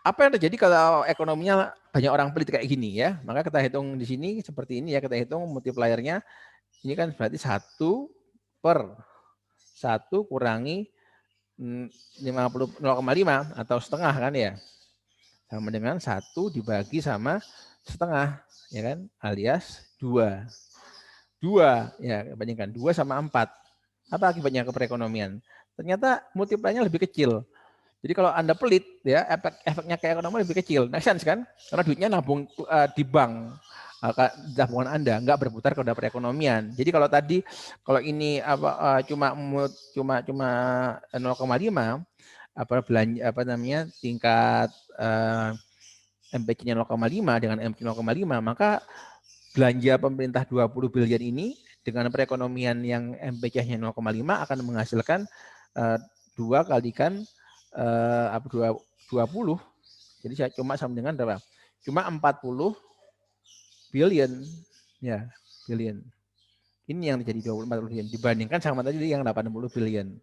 Apa yang terjadi kalau ekonominya banyak orang pelit kayak gini ya? Maka kita hitung di sini seperti ini ya, kita hitung multipliernya. Ini kan berarti 1 per 1 kurangi 0,5 atau setengah kan ya. Sama dengan 1 dibagi sama setengah ya kan, alias 2. 2 ya, bandingkan 2 sama 4. Apa akibatnya ke perekonomian? Ternyata multipliernya lebih kecil. Jadi kalau Anda pelit ya, efeknya ke ekonomi lebih kecil. Make sense kan? Karena duitnya nabung di bank, tabungan Anda nggak berputar ke roda perekonomian. Jadi kalau tadi kalau ini cuma 0,5 belanja namanya tingkat MPC-nya 0,5 dengan MPC 0,5, maka belanja pemerintah 20 billion ini dengan perekonomian yang MPC-nya 0,5 akan menghasilkan 2 kalikan 20. Jadi saya cuma sama dengan berapa? Cuma 40 billion ya, billion. Ini yang terjadi 24 billion dibandingkan sama tadi yang 80 billion.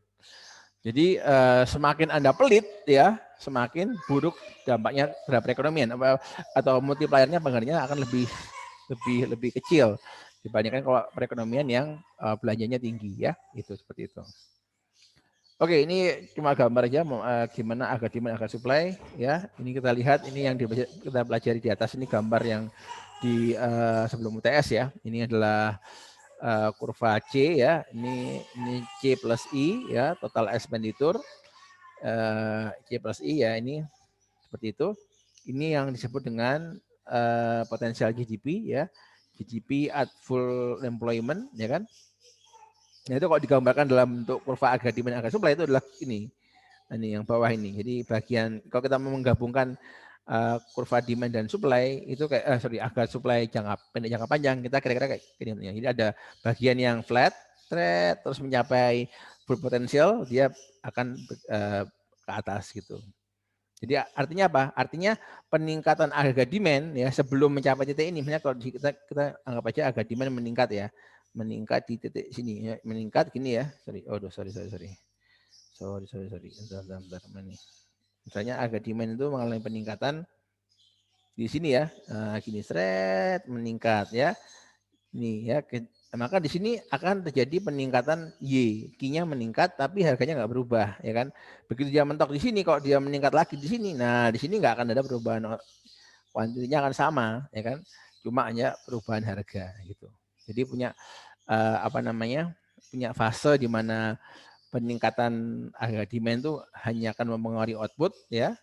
Jadi semakin Anda pelit ya, semakin buruk dampaknya terhadap perekonomian atau multipliernya pengaruhnya akan lebih kecil dibandingkan kalau perekonomian yang belanjanya tinggi ya, itu seperti itu. Oke, ini cuma gambar aja gimana agak demand agak supply ya. Ini kita lihat ini yang kita pelajari di atas ini gambar yang di sebelum UTS ya. Ini adalah kurva C ya. Ini C plus I ya, total expenditure C plus I ya, ini seperti itu. Ini yang disebut dengan potensial GDP ya. GDP at full employment ya kan. Nah itu kalau digambarkan dalam bentuk kurva agak demand agak supply itu adalah ini yang bawah ini. Jadi bagian kalau kita menggabungkan kurva demand dan supply itu kayak agak supply jangka pendek jangka panjang kita kira-kira kayak gini. Jadi ada bagian yang flat, terus mencapai full potential dia akan ke atas gitu. Jadi artinya apa? Artinya peningkatan harga demand ya sebelum mencapai titik ini, misalnya kalau kita anggap aja harga demand meningkat ya, meningkat di titik sini ya, meningkat gini ya. Sorry. Bentar. Misalnya harga demand itu mengalami peningkatan di sini ya, gini seret meningkat ya, ini ya. Maka di sini akan terjadi peningkatan Y, Q-nya meningkat tapi harganya nggak berubah ya kan. Begitu dia mentok di sini, kalau dia meningkat lagi di sini, nah di sini nggak akan ada perubahan, kuantitinya akan sama ya kan. cuma hanya perubahan harga gitu. Jadi punya punya fase di mana peningkatan harga demand itu hanya akan mempengaruhi output ya,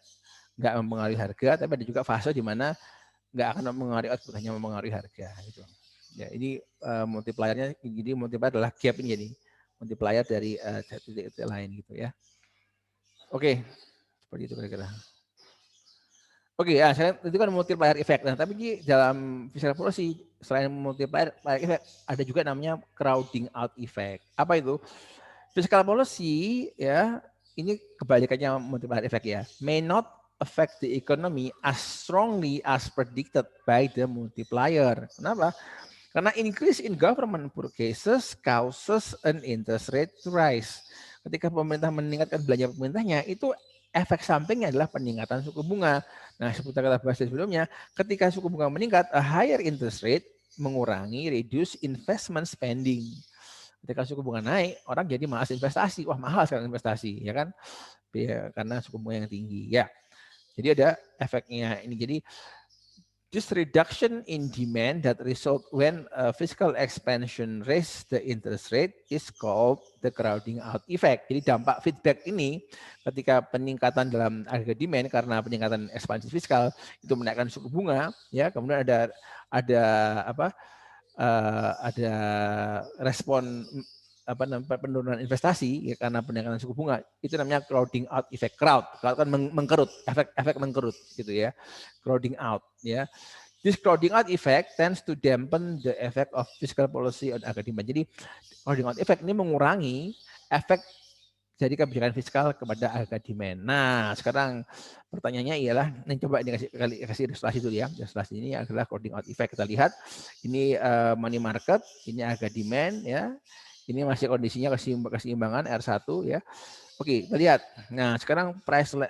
nggak mempengaruhi harga, tapi ada juga fase di mana nggak akan mempengaruhi output, hanya mempengaruhi harga gitu. Ya, ini multipliernya, jadi multiplier adalah gap ini, jadi multiplier dari satu titik lain gitu ya. Oke, seperti itu kira-kira. Oke, ya, itu kan multiplier effect. Nah, tapi di dalam fiscal policy selain multiplier effect ada juga namanya crowding out effect. Apa itu? Fiscal policy ya, ini kebalikannya multiplier effect ya. May not affect the economy as strongly as predicted by the multiplier. Kenapa? Karena increase in government purchases causes an interest rate to rise. Ketika pemerintah meningkatkan belanja pemerintahnya, itu efek sampingnya adalah peningkatan suku bunga. Nah, seperti kita bahas sebelumnya, ketika suku bunga meningkat, a higher interest rate mengurangi reduce investment spending. Ketika suku bunga naik, orang jadi malas investasi. Wah, mahal sekarang investasi, ya kan? Ya, karena suku bunga yang tinggi. Ya, jadi ada efeknya ini. Jadi this reduction in demand that result when fiscal expansion raise the interest rate is called the crowding out effect. Jadi dampak feedback ini ketika peningkatan dalam harga demand karena peningkatan ekspansi fiskal itu menaikkan suku bunga, ya kemudian ada respon penurunan investasi ya, karena peningkatan suku bunga, itu namanya crowding out effect. Crowd kan mengkerut, efek mengkerut gitu ya, crowding out ya. This crowding out effect tends to dampen the effect of fiscal policy on harga demand. Jadi crowding out effect ini mengurangi efek dari kebijakan fiskal kepada harga demand. Nah, sekarang pertanyaannya ialah, ini coba ini kasih ilustrasi dulu ya. Ilustrasi ini adalah crowding out effect. Kita lihat ini money market, ini harga demand ya. Ini masih kondisinya keseimbangan R1 ya. Oke, kita lihat. Nah, sekarang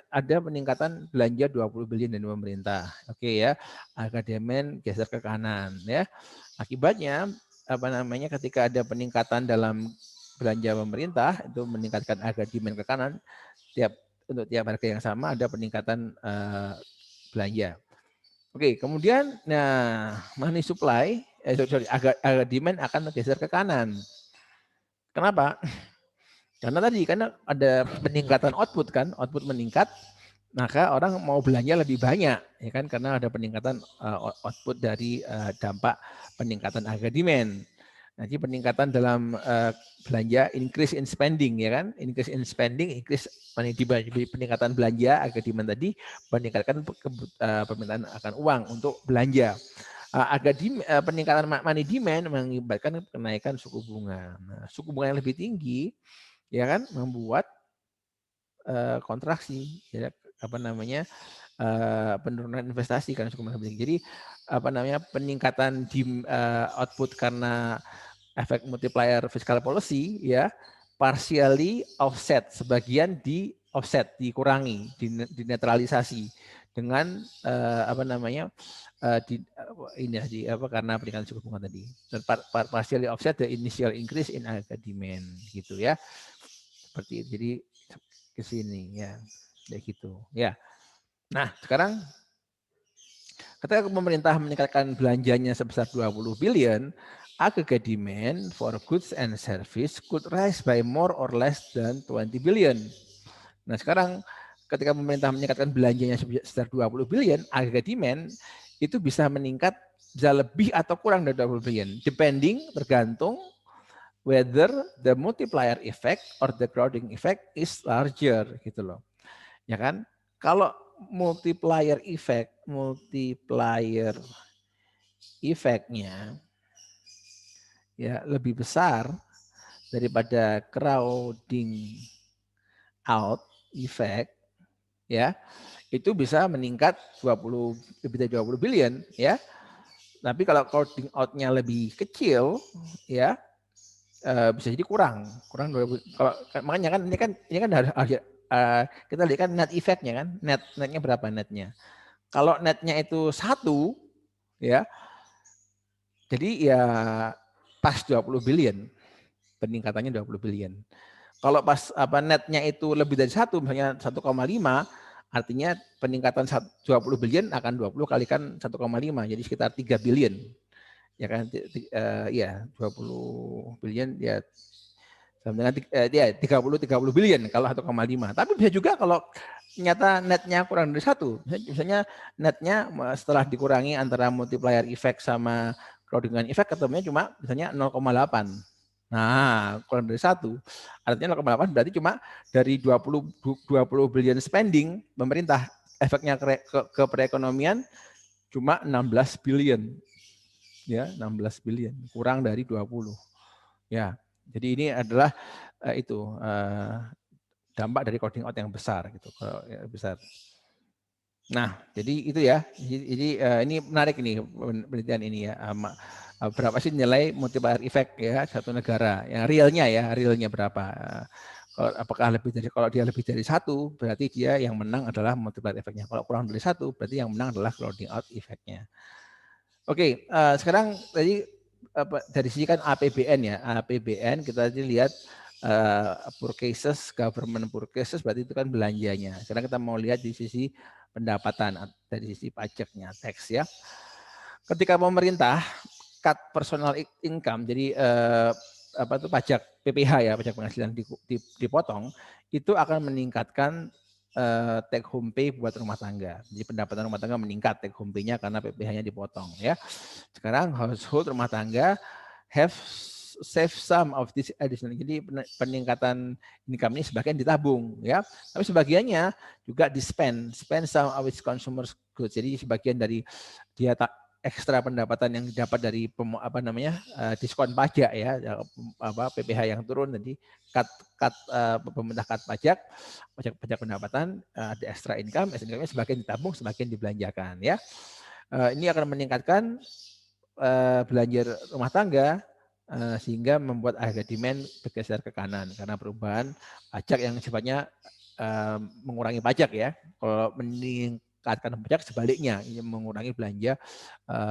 ada peningkatan belanja 20 billion dari pemerintah. Oke ya. Harga demand geser ke kanan ya. Akibatnya ketika ada peningkatan dalam belanja pemerintah itu meningkatkan harga demand ke kanan, untuk tiap harga yang sama ada peningkatan belanja. Oke, kemudian money supply harga demand akan geser ke kanan. Kenapa? Karena ada peningkatan output kan, output meningkat, maka orang mau belanja lebih banyak ya kan, karena ada peningkatan output dari dampak peningkatan harga demand. Nanti peningkatan dalam belanja, increase in spending ya kan, increase in spending, increase peningkatan belanja harga demand tadi meningkatkan permintaan akan uang untuk belanja. Peningkatan money demand mengakibatkan kenaikan suku bunga. Nah, suku bunga yang lebih tinggi ya kan membuat kontraksi ya penurunan investasi karena suku bunga lebih tinggi. Jadi peningkatan output karena efek multiplier fiscal policy ya partially offset, sebagian dikurangi, dinetralisasi dengan karena peningkatan suku bunga tadi. Dan partially offset the initial increase in harga demand gitu ya. Seperti itu. Jadi ke sini ya. Kayak gitu ya. Nah, sekarang ketika pemerintah meningkatkan belanjanya sebesar 20 billion, aggregate demand for goods and service could rise by more or less than 20 billion. Nah, sekarang ketika pemerintah meningkatkan belanjanya sebesar 20 billion, aggregate demand itu bisa meningkat, bisa lebih atau kurang dari 20 billion, tergantung whether the multiplier effect or the crowding effect is larger gitu loh. Ya kan? Kalau multiplier effect-nya ya lebih besar daripada crowding out effect ya, itu bisa meningkat lebih dari 20 billion ya. Tapi kalau crowding out-nya lebih kecil ya bisa jadi kurang 20. Kalau makanya kan ini kan harus kita lihat kan net effect-nya kan, netnya berapa netnya. Kalau netnya itu 1 ya, jadi ya pas 20 billion, peningkatannya 20 billion. Kalau pas netnya itu lebih dari 1, misalnya 1,5, Artinya peningkatan 20 billion akan 20 kalikan 1,5, jadi sekitar 3 billion. Ya kan, ya 20 billion ya sama dengan 30 billion kalau 1,5. Tapi bisa juga kalau ternyata netnya kurang dari 1. Misalnya netnya setelah dikurangi antara multiplier effect sama crowding effect ketemunya cuma misalnya 0,8. Nah, kurang dari 1. Artinya 0,8 berarti cuma dari 20 billion spending pemerintah, efeknya ke perekonomian cuma 16 billion. Ya, 16 billion, kurang dari 20. Ya. Jadi ini adalah dampak dari crowding out yang besar gitu, besar. Nah, jadi itu ya. Jadi ini menarik ini penelitian ini ya. Berapa sih nilai multiplier effect ya satu negara? Yang realnya berapa? Apakah kalau dia lebih dari 1, berarti dia yang menang adalah multiplier effect-nya. Kalau kurang dari 1, berarti yang menang adalah crowding out effect-nya. Oke, sekarang tadi dari sisi kan APBN ya, APBN kita lihat purchases, government purchases berarti itu kan belanjanya. Sekarang kita mau lihat di sisi pendapatan dari sisi pajaknya, tax ya. Ketika pemerintah cut personal income, jadi pajak PPH ya, pajak penghasilan dipotong, itu akan meningkatkan take home pay buat rumah tangga. Jadi pendapatan rumah tangga meningkat take home pay-nya karena PPH-nya dipotong ya. Sekarang household rumah tangga have save some of this additional. Jadi peningkatan income ini sebagian ditabung ya. Tapi sebagiannya juga spend some of its consumer goods. Jadi sebagian dari dia ekstra pendapatan yang didapat dari diskon pajak ya, PPH yang turun, jadi pemerintah cut pajak pendapatan, ada extra income sebagian ditabung, sebagian dibelanjakan ya. Ini akan meningkatkan belanja rumah tangga sehingga membuat harga demand bergeser ke kanan karena perubahan pajak yang sifatnya mengurangi pajak ya. Kalau meningkatkan pajak sebaliknya, ini mengurangi belanja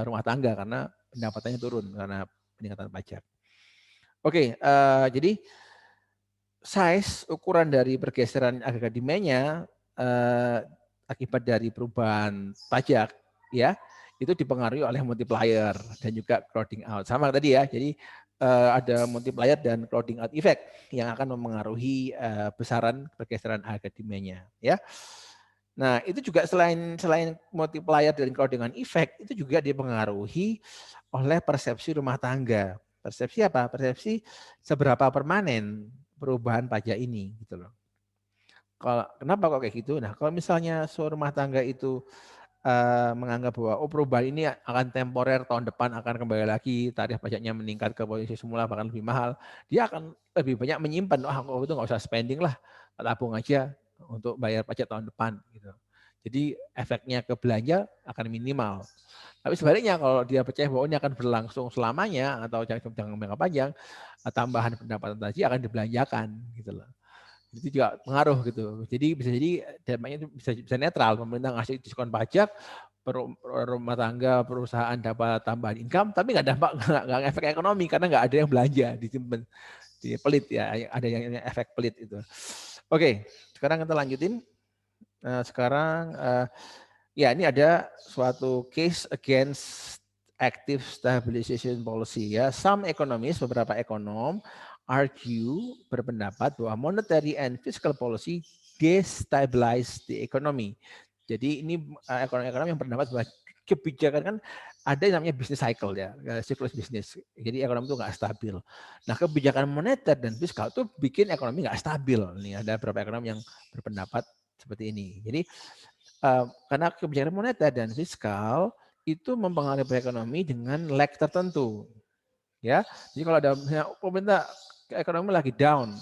rumah tangga karena pendapatannya turun karena peningkatan pajak. Oke, jadi size ukuran dari pergeseran harga demand-nya akibat dari perubahan pajak ya, itu dipengaruhi oleh multiplier dan juga crowding out. Sama tadi ya, jadi ada multiplier dan crowding out effect yang akan memengaruhi besaran pergeseran harga demand-nya ya. Nah, itu juga selain multiplier dan crowding out effect, itu juga dipengaruhi oleh persepsi rumah tangga. Persepsi apa? Persepsi seberapa permanen perubahan pajak ini gitu loh. Kenapa kok kayak gitu? Nah, kalau misalnya rumah tangga itu menganggap bahwa perubahan ini akan temporer, tahun depan akan kembali lagi tarif pajaknya meningkat ke posisi semula bahkan lebih mahal, dia akan lebih banyak menyimpan. Kalau itu nggak usah spending lah, tabung aja untuk bayar pajak tahun depan gitu. Jadi efeknya ke belanja akan minimal. Tapi sebaliknya kalau dia percaya bahwa ini akan berlangsung selamanya atau jangka panjang, tambahan pendapatan tadi akan dibelanjakan gitu loh. Itu juga pengaruh gitu. Jadi bisa jadi dampaknya itu bisa netral. Pemerintah ngasih diskon pajak, rumah tangga, perusahaan dapat tambahan income, tapi nggak dampak, nggak efek ekonomi karena nggak ada yang belanja, disimpan di pelit ya, ada yang efek pelit itu. Oke, sekarang kita lanjutin. Sekarang ya ini ada suatu case against active stabilization policy ya. Some economists, beberapa ekonom berpendapat bahwa monetary and fiscal policy destabilize the economy. Jadi ini ekonomi yang berpendapat bahwa kebijakan kan ada yang namanya business cycle ya, siklus bisnis. Jadi ekonomi itu nggak stabil. Nah kebijakan moneter dan fiskal itu bikin ekonomi nggak stabil. Nih ada beberapa ekonom yang berpendapat seperti ini. Jadi karena kebijakan moneter dan fiskal itu mempengaruhi ekonomi dengan lag tertentu. Ya, jadi kalau ada pemerintah ekonomi lagi down,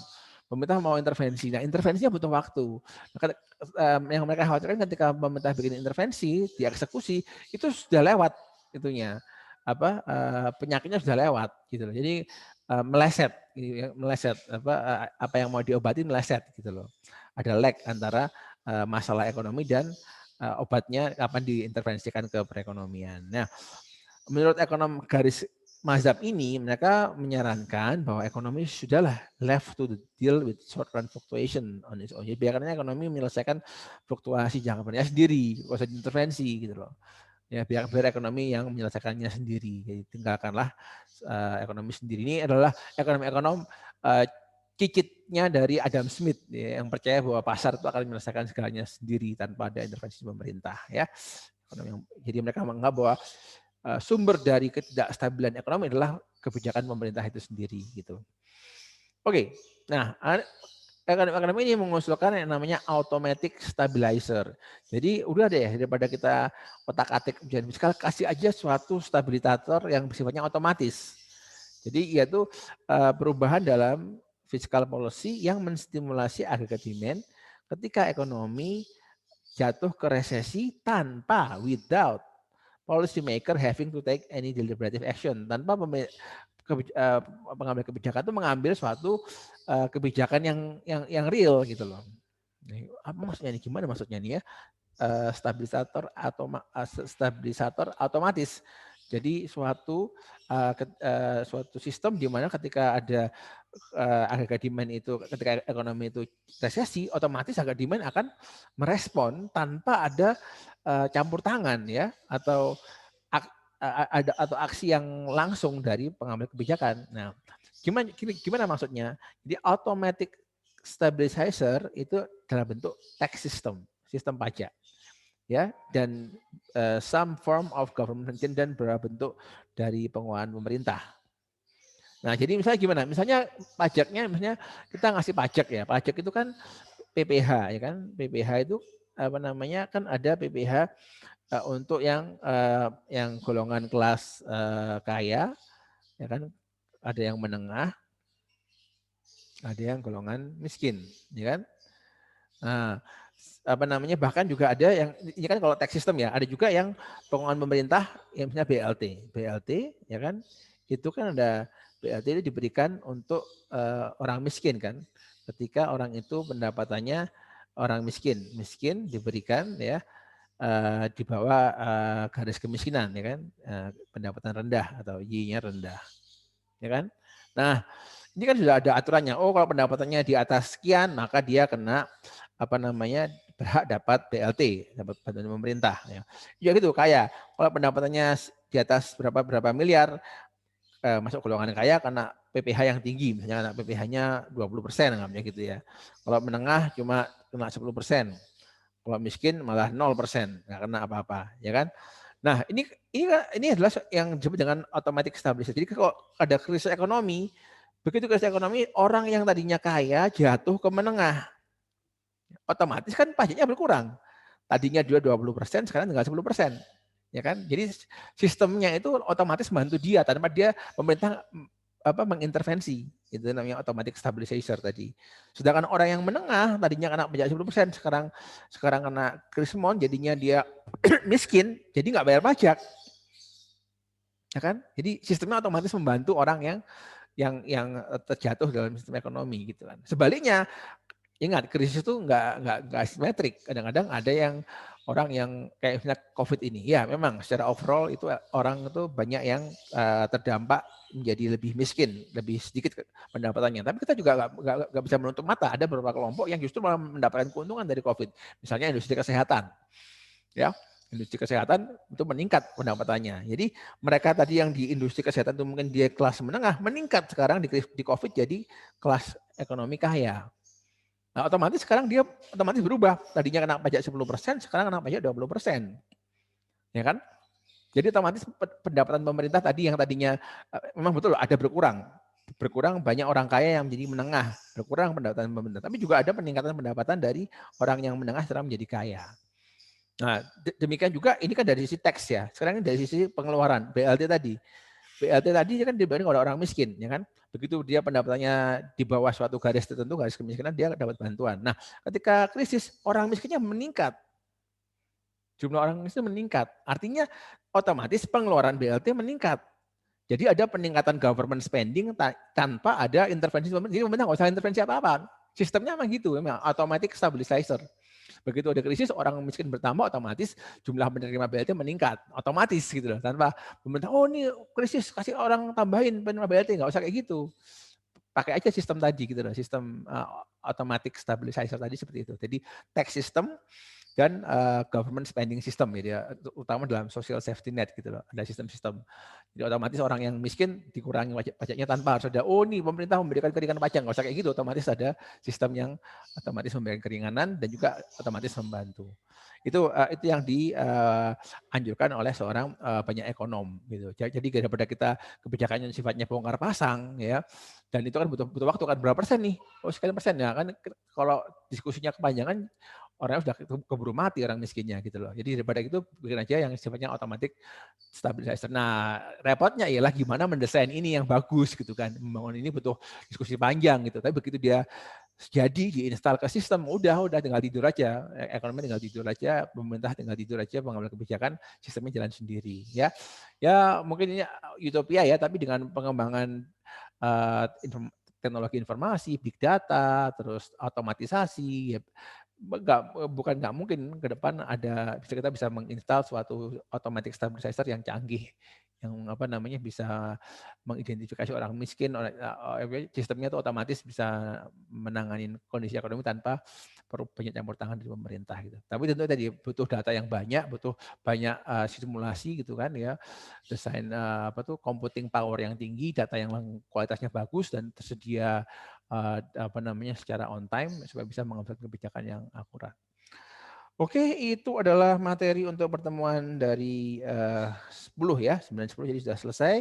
pemerintah mau intervensi. Nah, intervensinya butuh waktu. Yang mereka khawatirkan ketika pemerintah bikin intervensi, dieksekusi, itu sudah lewat itunya. Penyakitnya sudah lewat gitu loh. Jadi meleset apa yang mau diobati meleset gitu loh. Ada lag antara masalah ekonomi dan obatnya kapan diintervensikan ke perekonomian. Nah, menurut ekonom mazhab ini mereka menyarankan bahwa ekonomi sudahlah left to deal with short run fluctuation on its own. Jadi biarkan ekonomi menyelesaikan fluktuasi jangka panjangnya sendiri, nggak usah diintervensi gitu loh. Ya biar ekonomi yang menyelesaikannya sendiri. Jadi tinggalkanlah ekonomi sendiri. Ini adalah ekonom-ekonom cicitnya dari Adam Smith ya, yang percaya bahwa pasar itu akan menyelesaikan segalanya sendiri tanpa ada intervensi pemerintah ya. Jadi mereka menganggap bahwa sumber dari ketidakstabilan ekonomi adalah kebijakan pemerintah itu sendiri gitu. Oke, nah ekonomi ini mengusulkan yang namanya automatic stabilizer. Jadi udah deh daripada kita otak-atik ujian fiskal, kasih aja suatu stabilisator yang sifatnya otomatis. Jadi yaitu perubahan dalam fiscal policy yang menstimulasi aggregate demand ketika ekonomi jatuh ke resesi tanpa without policy maker having to take any deliberative action, tanpa pengambil kebijakan itu mengambil suatu kebijakan yang real gitu loh. Apa maksudnya nih? Gimana maksudnya nih ya? Stabilisator otomatis. Jadi suatu sistem di mana ketika ada harga demand itu, ketika ekonomi itu resesi, otomatis harga demand akan merespon tanpa ada campur tangan ya, atau aksi yang langsung dari pengambil kebijakan. Nah, gimana maksudnya? Jadi automatic stabilizer itu dalam bentuk tax system, sistem pajak. Ya, dan some form of government dan beberapa bentuk dari penguasaan pemerintah. Nah, jadi misalnya gimana? Misalnya pajaknya, misalnya kita ngasih pajak ya. Pajak itu kan PPh ya kan. PPh itu apa namanya? Kan ada PPh untuk yang golongan kelas kaya, ya kan? Ada yang menengah, ada yang golongan miskin, ya kan? Nah, apa namanya, bahkan juga ada yang ini kan kalau tax system ya, ada juga yang penguasaan pemerintah yang misalnya BLT ya kan, itu kan ada BLT itu diberikan untuk orang miskin kan, ketika orang itu pendapatannya orang miskin diberikan ya di bawah garis kemiskinan ya kan, pendapatan rendah atau Y-nya rendah ya kan. Nah ini kan sudah ada aturannya. Oh kalau pendapatannya di atas sekian maka dia kena apa namanya, berhak dapat BLT, dapat bantuan pemerintah. Ya gitu kaya. Kalau pendapatannya di atas berapa miliar, masuk golongan kaya karena PPh yang tinggi, misalnya PPh-nya 20%, namanya gitu ya. Kalau menengah cuma kena 10%. Kalau miskin malah 0%, nggak kena apa-apa, ya kan? Nah ini adalah yang disebut dengan automatic stabilizer. Jadi kalau ada krisis ekonomi, begitu krisis ekonomi, orang yang tadinya kaya jatuh ke menengah, otomatis kan pajaknya berkurang. Tadinya dia 20%, sekarang tinggal 10%. Ya kan? Jadi sistemnya itu otomatis membantu dia tanpa dia pemerintah mengintervensi. Itu namanya automatic stabilizer tadi. Sedangkan orang yang menengah tadinya kena pajak 10%, sekarang kena krismon, jadinya dia miskin, jadi nggak bayar pajak. Ya kan? Jadi sistemnya otomatis membantu orang yang terjatuh dalam sistem ekonomi gitu kan. Sebaliknya, ingat krisis itu nggak simetrik. Kadang-kadang ada yang orang yang kayak misalnya COVID ini, ya memang secara overall itu orang itu banyak yang terdampak menjadi lebih miskin, lebih sedikit pendapatannya. Tapi kita juga nggak bisa menutup mata. Ada beberapa kelompok yang justru malah mendapatkan keuntungan dari COVID. Misalnya industri kesehatan, ya. Industri kesehatan itu meningkat pendapatannya. Jadi mereka tadi yang di industri kesehatan itu mungkin dia kelas menengah, meningkat sekarang di COVID jadi kelas ekonomi kaya. Nah, otomatis sekarang dia otomatis berubah. Tadinya kena pajak 10%, sekarang kena pajak 20%. Ya kan? Jadi otomatis pendapatan pemerintah tadi yang tadinya memang betul ada berkurang. Berkurang banyak orang kaya yang menjadi menengah, berkurang pendapatan pemerintah. Tapi juga ada peningkatan pendapatan dari orang yang menengah sekarang menjadi kaya. Nah, demikian juga ini kan dari sisi teks ya. Sekarang ini dari sisi pengeluaran, BLT tadi. BLT tadi kan dibanding oleh orang miskin, ya kan? Begitu dia pendapatannya di bawah suatu garis tertentu, garis kemiskinan, dia dapat bantuan. Nah, ketika krisis, orang miskinnya meningkat. Jumlah orang miskin meningkat. Artinya otomatis pengeluaran BLT meningkat. Jadi ada peningkatan government spending tanpa ada intervensi pemerintah. Jadi pemerintah nggak usah intervensi apa-apa. Sistemnya memang gitu, memang automatic stabilizer. Begitu ada krisis, orang miskin bertambah, otomatis jumlah penerima BLT meningkat, otomatis gitu loh. Tanpa pemerintah, oh ini krisis, kasih orang tambahin penerima BLT, nggak usah kayak gitu. Pakai aja sistem tadi gitu loh, sistem automatic stabilizer tadi seperti itu. Jadi tax system dan government spending system gitu ya, utama dalam social safety net gitu loh. Ada sistem-sistem. Jadi otomatis orang yang miskin dikurangi pajaknya tanpa harus ada, oh nih pemerintah memberikan keringanan pajak, nggak usah kayak gitu. Otomatis ada sistem yang otomatis memberikan keringanan dan juga otomatis membantu. Itu yang dianjurkan oleh seorang banyak ekonom gitu. Jadi daripada kita kebijakan yang sifatnya bongkar pasang ya, dan itu kan butuh waktu kan, berapa persen nih? Oh sekian persen ya kan, kalau diskusinya kepanjangan orangnya sudah keburu mati orang miskinnya gitu loh. Jadi daripada itu bikin aja yang sifatnya automatic stabilizer. Nah, repotnya ialah gimana mendesain ini yang bagus gitu kan. Membangun ini butuh diskusi panjang gitu. Tapi begitu dia jadi diinstal ke sistem, udah tinggal tidur aja. Ekonomi tinggal tidur aja, pemerintah tinggal tidur aja, pengambil kebijakan, sistemnya jalan sendiri ya. Ya mungkin ini utopia ya, tapi dengan pengembangan teknologi informasi, big data, terus otomatisasi, ya, bukan nggak mungkin ke depan kita bisa menginstal suatu automatic stabilizer yang canggih, yang apa namanya bisa mengidentifikasi orang miskin, sistemnya itu otomatis bisa menangani kondisi ekonomi tanpa perlu banyak campur tangan dari pemerintah gitu. Tapi tentu tadi butuh data yang banyak, butuh banyak simulasi gitu kan ya, desain computing power yang tinggi, data yang kualitasnya bagus dan tersedia secara on time supaya bisa mengambil kebijakan yang akurat. Oke, itu adalah materi untuk pertemuan dari 10 ya, 9-10 jadi sudah selesai.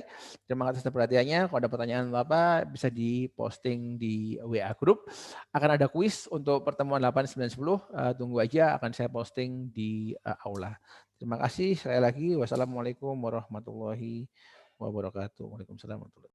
Terima kasih atas perhatiannya. Kalau ada pertanyaan apa bisa diposting di WA Group. Akan ada kuis untuk pertemuan 8, 9, 10. Tunggu aja, akan saya posting di aula. Terima kasih sekali lagi. Wassalamualaikum warahmatullahi wabarakatuh. Waalaikumsalam warahmatullahi wabarakatuh.